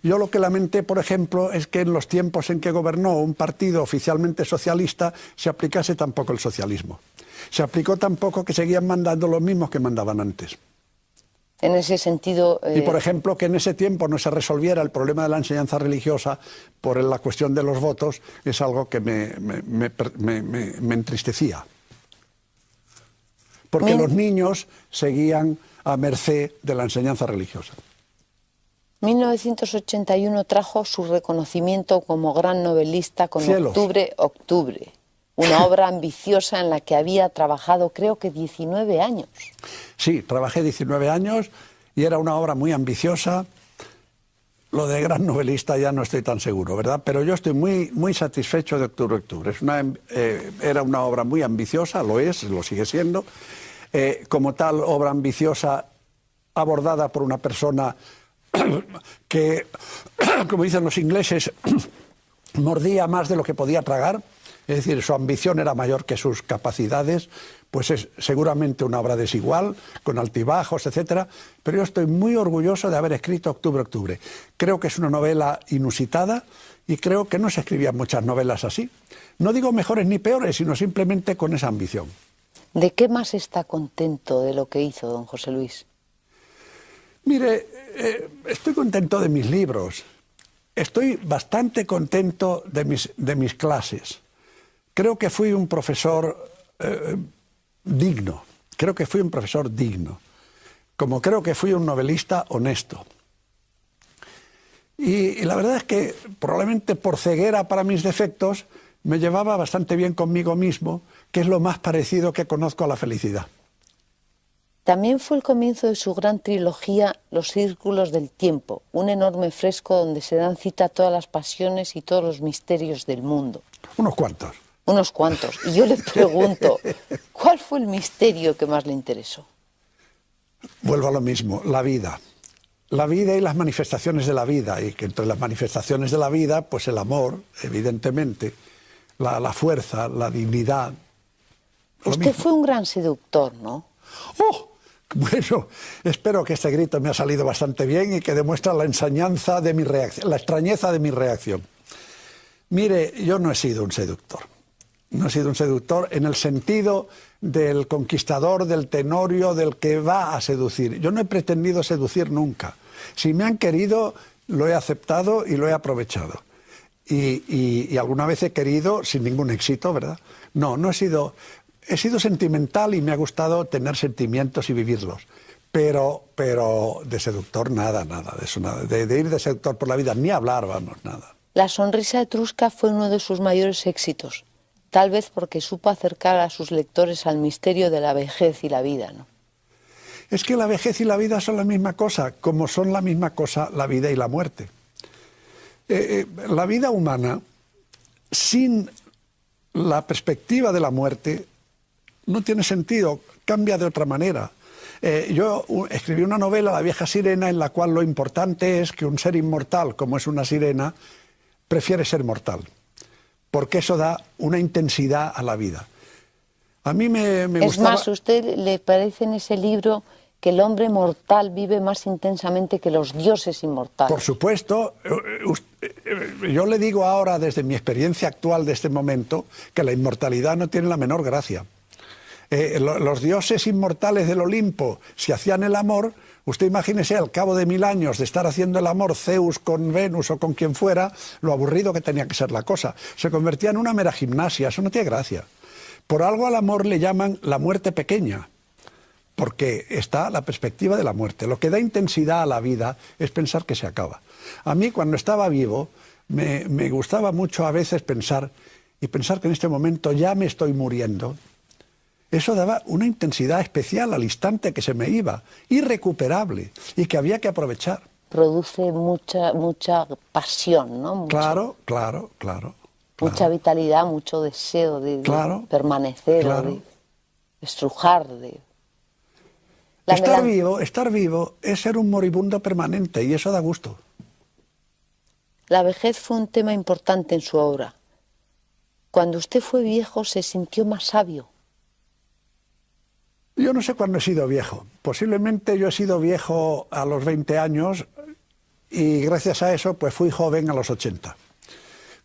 Yo lo que lamenté, por ejemplo, es que en los tiempos en que gobernó un partido oficialmente socialista se aplicase tampoco el socialismo. Se aplicó tampoco que seguían mandando los mismos que mandaban antes. En ese sentido... Y, por ejemplo, que en ese tiempo no se resolviera el problema de la enseñanza religiosa por la cuestión de los votos, es algo que me entristecía. Porque los niños seguían a merced de la enseñanza religiosa. 1981 trajo su reconocimiento como gran novelista con Octubre, una obra ambiciosa en la que había trabajado creo que 19 años. Sí, trabajé 19 años y era una obra muy ambiciosa. Lo de gran novelista ya no estoy tan seguro, ¿verdad? Pero yo estoy muy satisfecho de Octubre. Era una obra muy ambiciosa, lo es, lo sigue siendo. Como tal, obra ambiciosa abordada por una persona que, como dicen los ingleses, mordía más de lo que podía tragar, es decir, su ambición era mayor que sus capacidades, pues es seguramente una obra desigual, con altibajos, etcétera, pero yo estoy muy orgulloso de haber escrito Octubre. Creo que es una novela inusitada y creo que no se escribían muchas novelas así. No digo mejores ni peores, sino simplemente con esa ambición. ¿De qué más está contento de lo que hizo don José Luis? Mire, estoy contento de mis libros, estoy bastante contento de mis clases. Creo que fui un profesor digno, como creo que fui un novelista honesto. Y la verdad es que probablemente por ceguera para mis defectos, me llevaba bastante bien conmigo mismo, que es lo más parecido que conozco a la felicidad. También fue el comienzo de su gran trilogía Los Círculos del Tiempo, un enorme fresco donde se dan cita todas las pasiones y todos los misterios del mundo. Unos cuantos. Unos cuantos. Y yo le pregunto, ¿cuál fue el misterio que más le interesó? Vuelvo a lo mismo, la vida. La vida y las manifestaciones de la vida, y que entre las manifestaciones de la vida, pues el amor, evidentemente, la fuerza, la dignidad. Usted fue un gran seductor, ¿no? ¡Oh! Bueno, espero que este grito me ha salido bastante bien y que demuestra la ensañanza de mi reacción, la extrañeza de mi reacción. Mire, yo no he sido un seductor. No he sido un seductor en el sentido del conquistador, del tenorio, del que va a seducir. Yo no he pretendido seducir nunca. Si me han querido, lo he aceptado y lo he aprovechado. Y alguna vez he querido sin ningún éxito, ¿verdad? No he sido... He sido sentimental y me ha gustado tener sentimientos y vivirlos. Pero de seductor nada de eso, nada. De ir de seductor por la vida, ni hablar, vamos, nada. La sonrisa etrusca fue uno de sus mayores éxitos. Tal vez porque supo acercar a sus lectores al misterio de la vejez y la vida, ¿no? Es que la vejez y la vida son la misma cosa, como son la misma cosa la vida y la muerte. La vida humana, sin la perspectiva de la muerte, no tiene sentido, cambia de otra manera. Yo escribí una novela, La vieja sirena, en la cual lo importante es que un ser inmortal, como es una sirena, prefiere ser mortal, porque eso da una intensidad a la vida. A mí me gustaba... Es más, ¿a usted le parece en ese libro que el hombre mortal vive más intensamente que los dioses inmortales? Por supuesto. Yo le digo ahora, desde mi experiencia actual de este momento, que la inmortalidad no tiene la menor gracia. Los dioses inmortales del Olimpo, si hacían el amor, usted imagínese al cabo de 1000 años de estar haciendo el amor Zeus con Venus o con quien fuera, lo aburrido que tenía que ser la cosa. Se convertía en una mera gimnasia, eso no tiene gracia. Por algo al amor le llaman la muerte pequeña, porque está la perspectiva de la muerte. Lo que da intensidad a la vida es pensar que se acaba. A mí, cuando estaba vivo, me gustaba mucho a veces pensar que en este momento ya me estoy muriendo. Eso daba una intensidad especial al instante que se me iba, irrecuperable, y que había que aprovechar. Produce mucha pasión, ¿no? Claro. Mucha vitalidad, mucho deseo de permanecer, de estrujar. Estar vivo es ser un moribundo permanente, y eso da gusto. La vejez fue un tema importante en su obra. Cuando usted fue viejo, ¿se sintió más sabio? Yo no sé cuándo he sido viejo. Posiblemente yo he sido viejo a los 20 años y gracias a eso pues fui joven a los 80.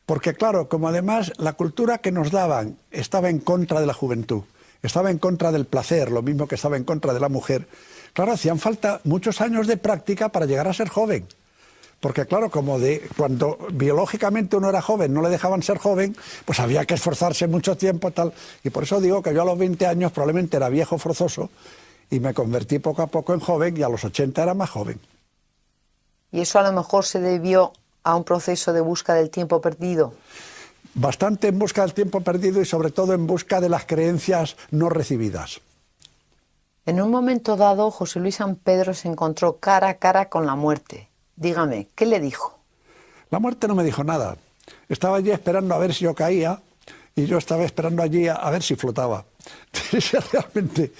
Porque claro, como además la cultura que nos daban estaba en contra de la juventud, estaba en contra del placer, lo mismo que estaba en contra de la mujer, claro, hacían falta muchos años de práctica para llegar a ser joven. Porque claro, cuando biológicamente uno era joven, no le dejaban ser joven, pues había que esforzarse mucho tiempo, tal. Y por eso digo que yo a los 20 años probablemente era viejo forzoso y me convertí poco a poco en joven y a los 80 era más joven. ¿Y eso a lo mejor se debió a un proceso de busca del tiempo perdido? Bastante en busca del tiempo perdido y sobre todo en busca de las creencias no recibidas. En un momento dado, José Luis San Pedro se encontró cara a cara con la muerte. Dígame, ¿qué le dijo? La muerte no me dijo nada. Estaba allí esperando a ver si yo caía y yo estaba esperando allí a ver si flotaba. Realmente,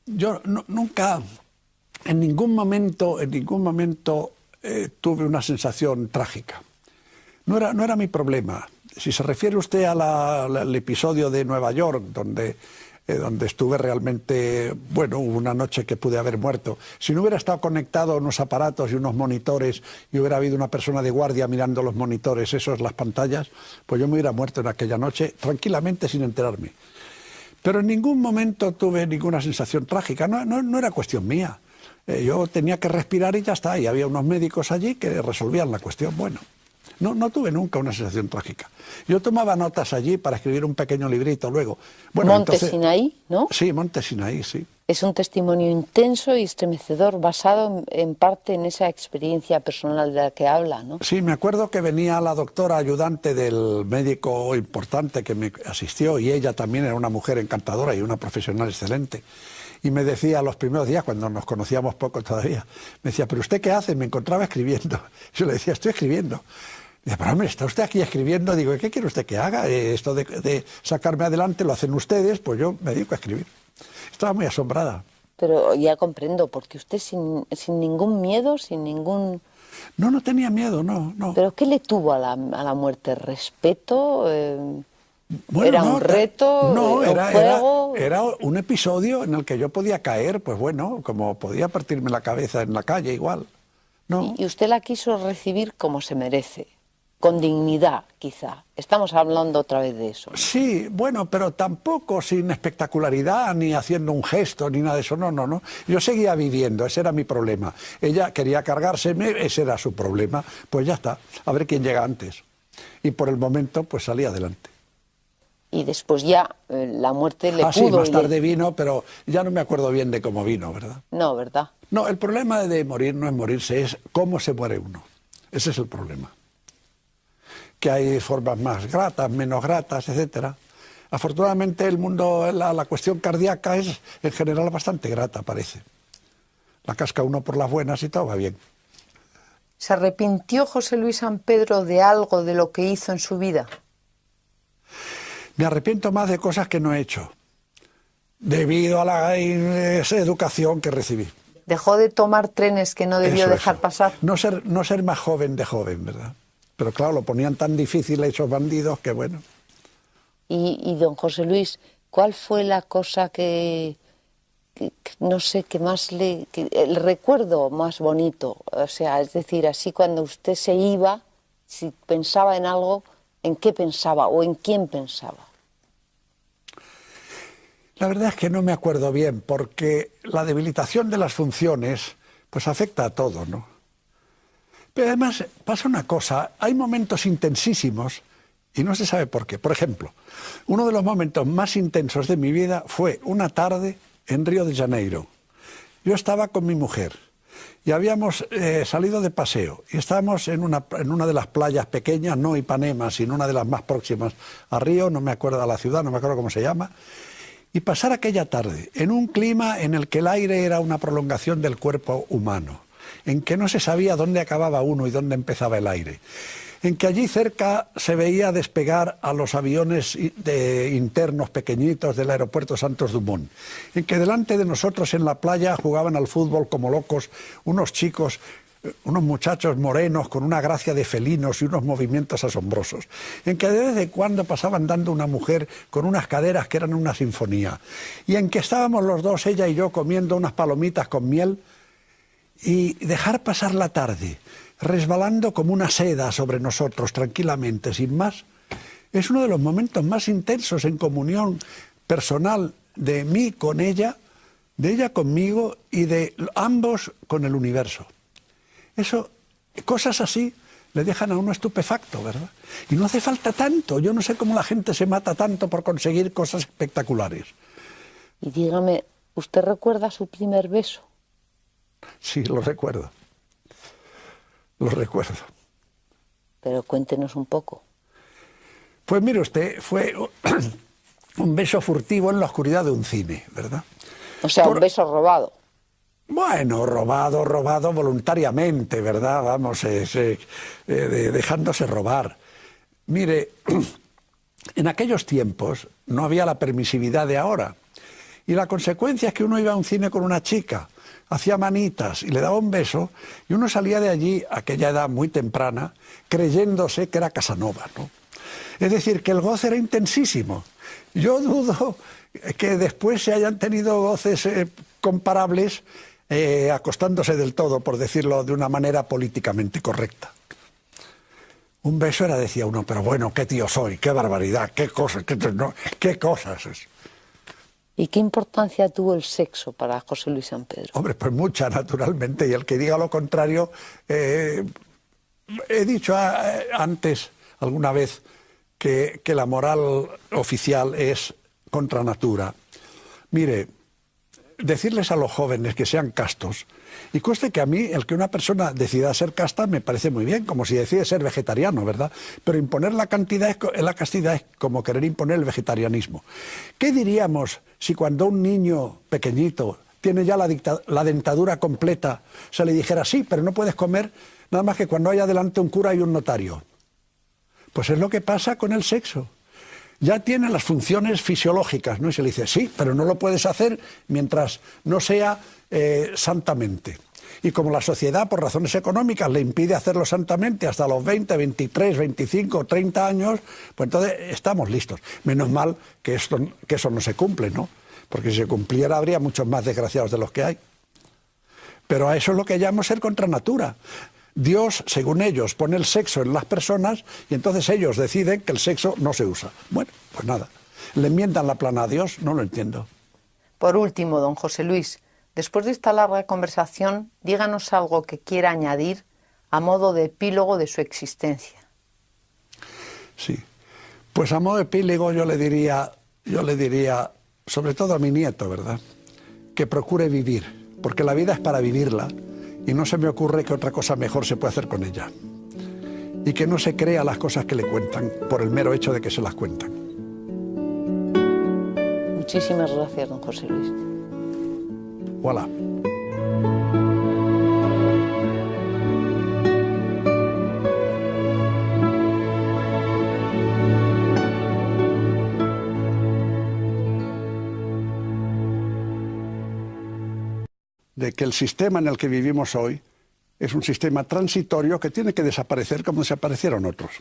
yo nunca, en ningún momento tuve una sensación trágica. No era mi problema. Si se refiere usted al episodio de Nueva York, donde estuve realmente, bueno, hubo una noche que pude haber muerto. Si no hubiera estado conectado a unos aparatos y unos monitores y hubiera habido una persona de guardia mirando los monitores, las pantallas, pues yo me hubiera muerto en aquella noche tranquilamente sin enterarme. Pero en ningún momento tuve ninguna sensación trágica, no era cuestión mía. Yo tenía que respirar y ya está, y había unos médicos allí que resolvían la cuestión. Bueno, no tuve nunca una sensación trágica. Yo tomaba notas allí para escribir un pequeño librito luego. Bueno, Monte Sinaí, ¿no? Sí, Monte Sinaí, sí. Es un testimonio intenso y estremecedor, basado en parte en esa experiencia personal de la que habla, ¿no? Sí, me acuerdo que venía la doctora ayudante del médico importante que me asistió, y ella también era una mujer encantadora y una profesional excelente. Y me decía los primeros días, cuando nos conocíamos poco todavía, me decía, ¿pero usted qué hace? Me encontraba escribiendo. Yo le decía, estoy escribiendo. Dice, pero hombre, ¿está usted aquí escribiendo? Digo, ¿qué quiere usted que haga? Esto de sacarme adelante lo hacen ustedes, pues yo me dedico a escribir. Estaba muy asombrada. Pero ya comprendo, porque usted sin ningún miedo, sin ningún... No tenía miedo, no. ¿Pero qué le tuvo a la muerte? ¿Respeto? Bueno, ¿Era un reto? No, ¿Un juego? era un episodio en el que yo podía caer, pues bueno, como podía partirme la cabeza en la calle igual. No. Y usted la quiso recibir como se merece. Con dignidad, quizá. Estamos hablando otra vez de eso. Sí, bueno, pero tampoco sin espectacularidad, ni haciendo un gesto, ni nada de eso, no. Yo seguía viviendo, ese era mi problema. Ella quería cargárseme, ese era su problema. Pues ya está, a ver quién llega antes. Y por el momento, pues salí adelante. Y después ya la muerte le pudo... Sí, más tarde vino, pero ya no me acuerdo bien de cómo vino, ¿verdad? No, ¿verdad? No, el problema de morir no es morirse, es cómo se muere uno. Ese es el problema. Que hay formas más gratas, menos gratas, etcétera. Afortunadamente el mundo, la cuestión cardíaca es en general bastante grata, parece. La casca uno por las buenas y todo va bien. ¿Se arrepintió José Luis San Pedro de algo de lo que hizo en su vida? Me arrepiento más de cosas que no he hecho, debido a la educación que recibí. ¿Dejó de tomar trenes que no debió dejar pasar? No ser más joven de joven, ¿verdad? Pero claro, lo ponían tan difícil esos bandidos que bueno. Y don José Luis, ¿cuál fue la cosa que no sé, que más el recuerdo más bonito? O sea, es decir, así cuando usted se iba, si pensaba en algo, ¿en qué pensaba o en quién pensaba? La verdad es que no me acuerdo bien, porque la debilitación de las funciones pues afecta a todo, ¿no? Pero además pasa una cosa, hay momentos intensísimos y no se sabe por qué. Por ejemplo, uno de los momentos más intensos de mi vida fue una tarde en Río de Janeiro. Yo estaba con mi mujer y habíamos salido de paseo y estábamos en una de las playas pequeñas, no Ipanema, sino una de las más próximas a Río, no me acuerdo de la ciudad, no me acuerdo cómo se llama, y pasar aquella tarde en un clima en el que el aire era una prolongación del cuerpo humano, en que no se sabía dónde acababa uno y dónde empezaba el aire, en que allí cerca se veía despegar a los aviones internos pequeñitos del aeropuerto Santos Dumont, en que delante de nosotros en la playa jugaban al fútbol como locos unos chicos, unos muchachos morenos con una gracia de felinos y unos movimientos asombrosos, en que de vez en cuando pasaban dando una mujer con unas caderas que eran una sinfonía, y en que estábamos los dos, ella y yo, comiendo unas palomitas con miel, y dejar pasar la tarde, resbalando como una seda sobre nosotros tranquilamente, sin más, es uno de los momentos más intensos en comunión personal de mí con ella, de ella conmigo y de ambos con el universo. Eso, cosas así le dejan a uno estupefacto, ¿verdad? Y no hace falta tanto, yo no sé cómo la gente se mata tanto por conseguir cosas espectaculares. Y dígame, ¿usted recuerda su primer beso? Sí, lo recuerdo. Lo recuerdo. Pero cuéntenos un poco. Pues mire usted, fue un beso furtivo en la oscuridad de un cine, ¿verdad? O sea, un beso robado. Bueno, robado voluntariamente, ¿verdad? Vamos, dejándose robar. Mire, en aquellos tiempos no había la permisividad de ahora. Y la consecuencia es que uno iba a un cine con una chica, hacía manitas y le daba un beso, y uno salía de allí, a aquella edad muy temprana, creyéndose que era Casanova, ¿no? Es decir, que el goce era intensísimo. Yo dudo que después se hayan tenido goces comparables acostándose del todo, por decirlo de una manera políticamente correcta. Un beso era, decía uno, pero bueno, qué tío soy, qué barbaridad, qué cosas, qué cosas es. ¿Y qué importancia tuvo el sexo para José Luis San Pedro? Hombre, pues mucha, naturalmente, y el que diga lo contrario, he dicho antes, alguna vez, que la moral oficial es contra natura. Mire, decirles a los jóvenes que sean castos, y cueste que a mí el que una persona decida ser casta me parece muy bien, como si decide ser vegetariano, ¿verdad? Pero imponer la castidad es como querer imponer el vegetarianismo. ¿Qué diríamos si cuando un niño pequeñito tiene ya la dentadura completa, se le dijera sí, pero no puedes comer nada más que cuando haya delante un cura y un notario? Pues es lo que pasa con el sexo. Ya tiene las funciones fisiológicas, ¿no? Y se le dice, sí, pero no lo puedes hacer mientras no sea santamente. Y como la sociedad, por razones económicas, le impide hacerlo santamente hasta los 20, 23, 25, 30 años, pues entonces estamos listos. Menos mal que eso no se cumple, ¿no? Porque si se cumpliera habría muchos más desgraciados de los que hay. Pero a eso es lo que llamo ser contra natura. Dios, según ellos, pone el sexo en las personas y entonces ellos deciden que el sexo no se usa. Bueno, pues nada. ¿Le enmiendan la plana a Dios? No lo entiendo. Por último, don José Luis, después de esta larga conversación, díganos algo que quiera añadir a modo de epílogo de su existencia. Sí. Pues a modo de epílogo yo le diría, sobre todo a mi nieto, ¿verdad?, que procure vivir, porque la vida es para vivirla. Y no se me ocurre que otra cosa mejor se pueda hacer con ella. Y que no se crea las cosas que le cuentan por el mero hecho de que se las cuentan. Muchísimas gracias, don José Luis. Voilà. De que el sistema en el que vivimos hoy es un sistema transitorio que tiene que desaparecer como desaparecieron otros.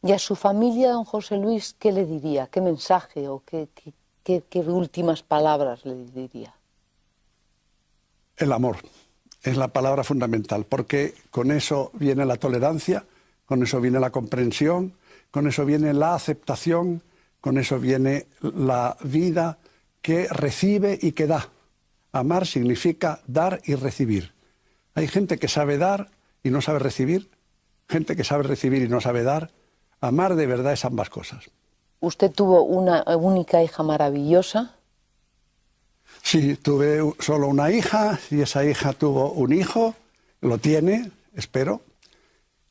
¿Y a su familia, don José Luis, qué le diría? ¿Qué mensaje o qué últimas palabras le diría? El amor es la palabra fundamental, porque con eso viene la tolerancia, con eso viene la comprensión, con eso viene la aceptación, con eso viene la vida que recibe y que da. Amar significa dar y recibir. Hay gente que sabe dar y no sabe recibir, gente que sabe recibir y no sabe dar. Amar de verdad es ambas cosas. ¿Usted tuvo una única hija maravillosa? Sí, tuve solo una hija y esa hija tuvo un hijo, lo tiene, espero,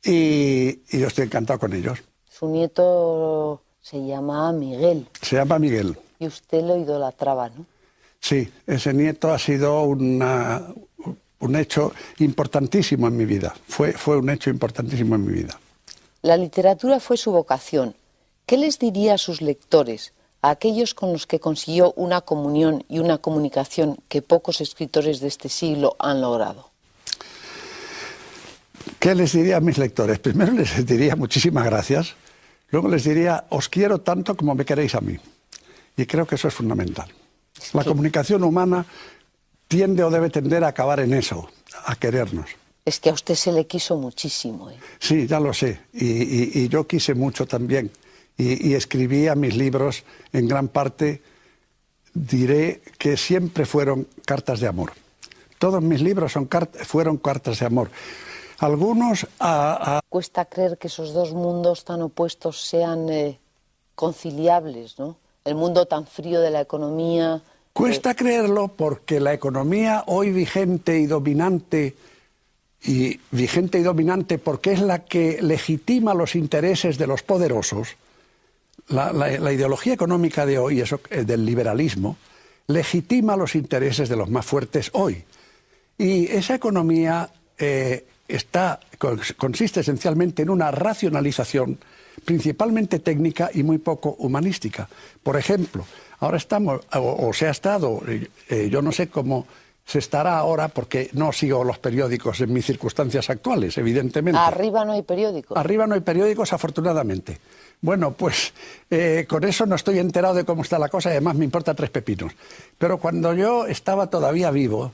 y yo estoy encantado con ellos. Su nieto se llama Miguel. Se llama Miguel. Y usted lo idolatraba, ¿no? Sí, ese nieto ha sido un hecho importantísimo en mi vida. Fue un hecho importantísimo en mi vida. La literatura fue su vocación. ¿Qué les diría a sus lectores, a aquellos con los que consiguió una comunión y una comunicación que pocos escritores de este siglo han logrado? ¿Qué les diría a mis lectores? Primero les diría muchísimas gracias. Luego les diría, os quiero tanto como me queréis a mí. Y creo que eso es fundamental. La comunicación humana tiende o debe tender a acabar en eso, a querernos. Es que a usted se le quiso muchísimo, ¿eh? Sí, ya lo sé. Y yo quise mucho también. Y escribía mis libros, en gran parte, diré que siempre fueron cartas de amor. Todos mis libros fueron cartas de amor. Algunos Cuesta creer que esos dos mundos tan opuestos sean conciliables, ¿no? El mundo tan frío de la economía. Cuesta creerlo porque la economía hoy vigente y dominante porque es la que legitima los intereses de los poderosos, la ideología económica de hoy, eso del liberalismo, legitima los intereses de los más fuertes hoy. Y esa economía consiste esencialmente en una racionalización principalmente técnica y muy poco humanística. Por ejemplo, ahora estamos, o se ha estado, yo no sé cómo se estará ahora porque no sigo los periódicos en mis circunstancias actuales, evidentemente. Arriba no hay periódicos. Arriba no hay periódicos, afortunadamente. Bueno, pues con eso no estoy enterado de cómo está la cosa y además me importa tres pepinos. Pero cuando yo estaba todavía vivo,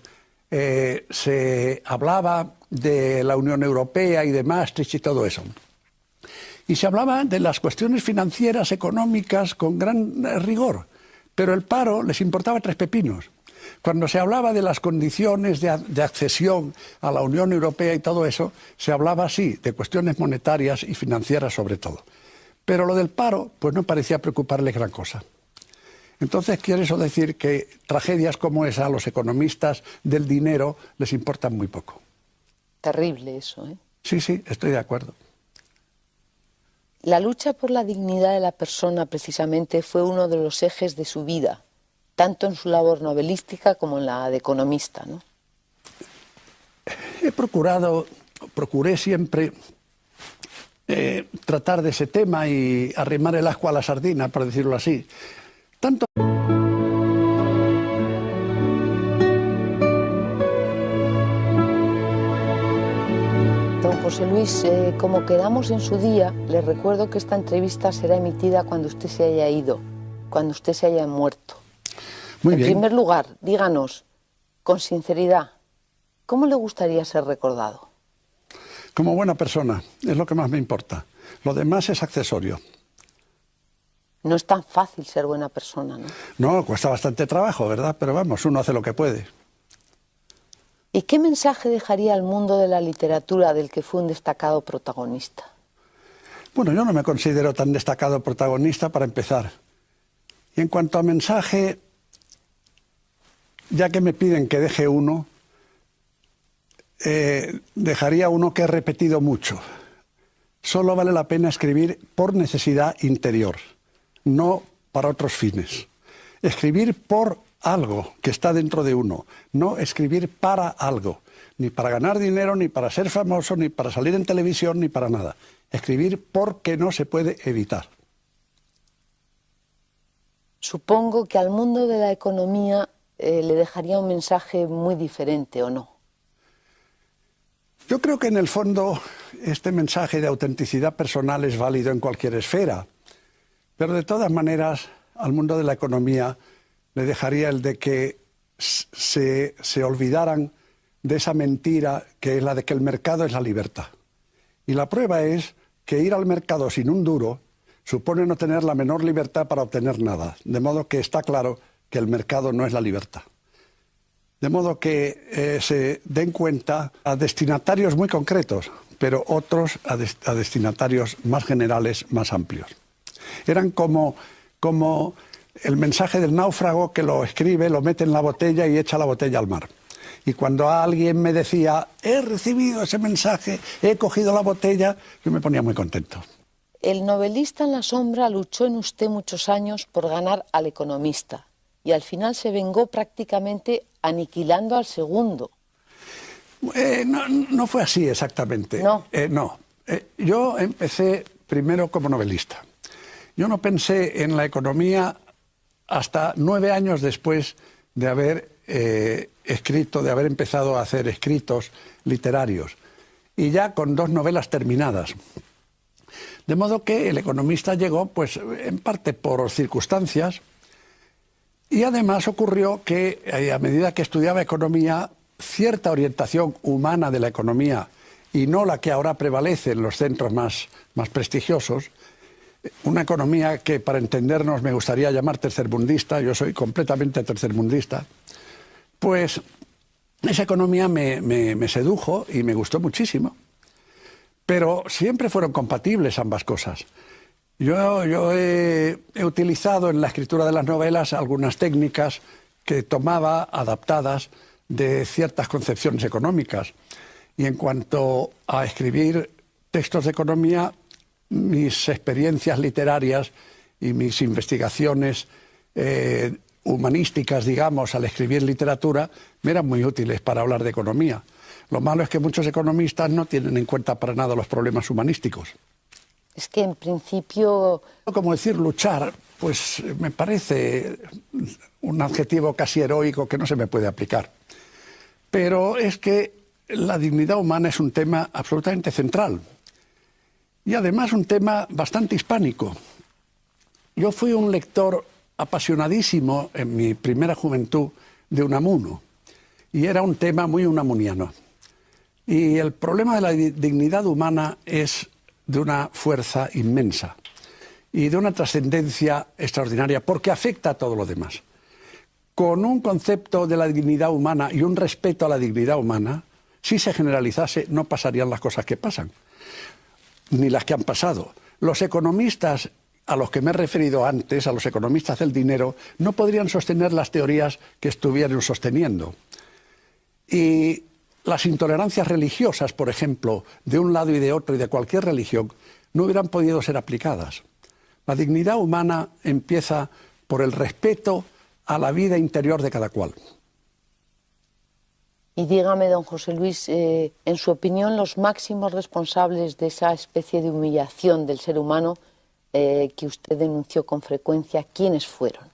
se hablaba de la Unión Europea y de Maastricht y todo eso. Y se hablaba de las cuestiones financieras, económicas, con gran rigor. Pero el paro les importaba tres pepinos. Cuando se hablaba de las condiciones de accesión a la Unión Europea y todo eso, se hablaba así, de cuestiones monetarias y financieras sobre todo. Pero lo del paro, pues no parecía preocuparle gran cosa. Entonces, ¿quiere eso decir que tragedias como esa a los economistas del dinero les importan muy poco? Terrible eso, ¿eh? Sí, sí, estoy de acuerdo. La lucha por la dignidad de la persona precisamente fue uno de los ejes de su vida, tanto en su labor novelística como en la de economista, ¿no? Procuré siempre tratar de ese tema y arrimar el ascua a la sardina, por decirlo así. Tanto... Don José Luis, como quedamos en su día, le recuerdo que esta entrevista será emitida cuando usted se haya ido, cuando usted se haya muerto. Muy bien. En primer lugar, díganos, con sinceridad, ¿cómo le gustaría ser recordado? Como buena persona, es lo que más me importa. Lo demás es accesorio. No es tan fácil ser buena persona, ¿no? No, cuesta bastante trabajo, ¿verdad? Pero vamos, uno hace lo que puede. ¿Y qué mensaje dejaría al mundo de la literatura del que fue un destacado protagonista? Bueno, yo no me considero tan destacado protagonista para empezar. Y en cuanto a mensaje, ya que me piden que deje uno, dejaría uno que he repetido mucho. Solo vale la pena escribir por necesidad interior, no para otros fines. Escribir por algo que está dentro de uno, no escribir para algo, ni para ganar dinero, ni para ser famoso, ni para salir en televisión, ni para nada. Escribir porque no se puede evitar. Supongo que al mundo de la economía le dejaría un mensaje muy diferente, ¿o no? Yo creo que en el fondo este mensaje de autenticidad personal es válido en cualquier esfera, pero de todas maneras al mundo de la economía le dejaría el de que se olvidaran de esa mentira que es la de que el mercado es la libertad. Y la prueba es que ir al mercado sin un duro supone no tener la menor libertad para obtener nada, de modo que está claro que el mercado no es la libertad. De modo que se den cuenta a destinatarios muy concretos, pero otros a destinatarios más generales, más amplios. Eran como el mensaje del náufrago que lo escribe, lo mete en la botella y echa la botella al mar. Y cuando alguien me decía, he recibido ese mensaje, he cogido la botella, yo me ponía muy contento. El novelista en la sombra luchó en usted muchos años por ganar al economista y al final se vengó prácticamente aniquilando al segundo. No fue así exactamente. No. No. Yo empecé primero como novelista. Yo no pensé en la economía hasta 9 años después de haber escrito, de haber empezado a hacer escritos literarios, y ya con 2 novelas terminadas. De modo que El economista llegó, pues, en parte por circunstancias, y además ocurrió que a medida que estudiaba economía, cierta orientación humana de la economía, y no la que ahora prevalece en los centros más prestigiosos, una economía que, para entendernos, me gustaría llamar tercermundista, yo soy completamente tercermundista, pues esa economía me sedujo y me gustó muchísimo. Pero siempre fueron compatibles ambas cosas. Yo he utilizado en la escritura de las novelas algunas técnicas que tomaba adaptadas de ciertas concepciones económicas. Y en cuanto a escribir textos de economía, mis experiencias literarias y mis investigaciones humanísticas, digamos, al escribir literatura, me eran muy útiles para hablar de economía. Lo malo es que muchos economistas no tienen en cuenta para nada los problemas humanísticos. Es que en principio... Como decir luchar, pues me parece un adjetivo casi heroico que no se me puede aplicar. Pero es que la dignidad humana es un tema absolutamente central. Y además un tema bastante hispánico. Yo fui un lector apasionadísimo en mi primera juventud de Unamuno. Y era un tema muy unamuniano. Y el problema de la dignidad humana es de una fuerza inmensa y de una trascendencia extraordinaria, porque afecta a todo lo demás. Con un concepto de la dignidad humana y un respeto a la dignidad humana, si se generalizase, no pasarían las cosas que pasan, ni las que han pasado. Los economistas a los que me he referido antes, a los economistas del dinero, no podrían sostener las teorías que estuvieron sosteniendo. Y las intolerancias religiosas, por ejemplo, de un lado y de otro y de cualquier religión, no hubieran podido ser aplicadas. La dignidad humana empieza por el respeto a la vida interior de cada cual. Y dígame, don José Luis, en su opinión, los máximos responsables de esa especie de humillación del ser humano que usted denunció con frecuencia, ¿quiénes fueron?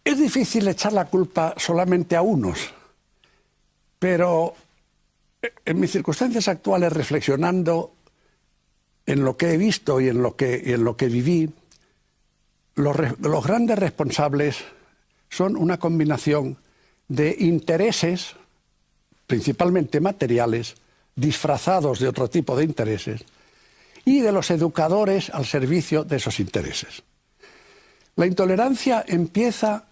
Es difícil echar la culpa solamente a unos, pero en mis circunstancias actuales, reflexionando en lo que he visto y en lo que viví, los grandes responsables son una combinación de intereses, principalmente materiales, disfrazados de otro tipo de intereses, y de los educadores al servicio de esos intereses. La intolerancia empieza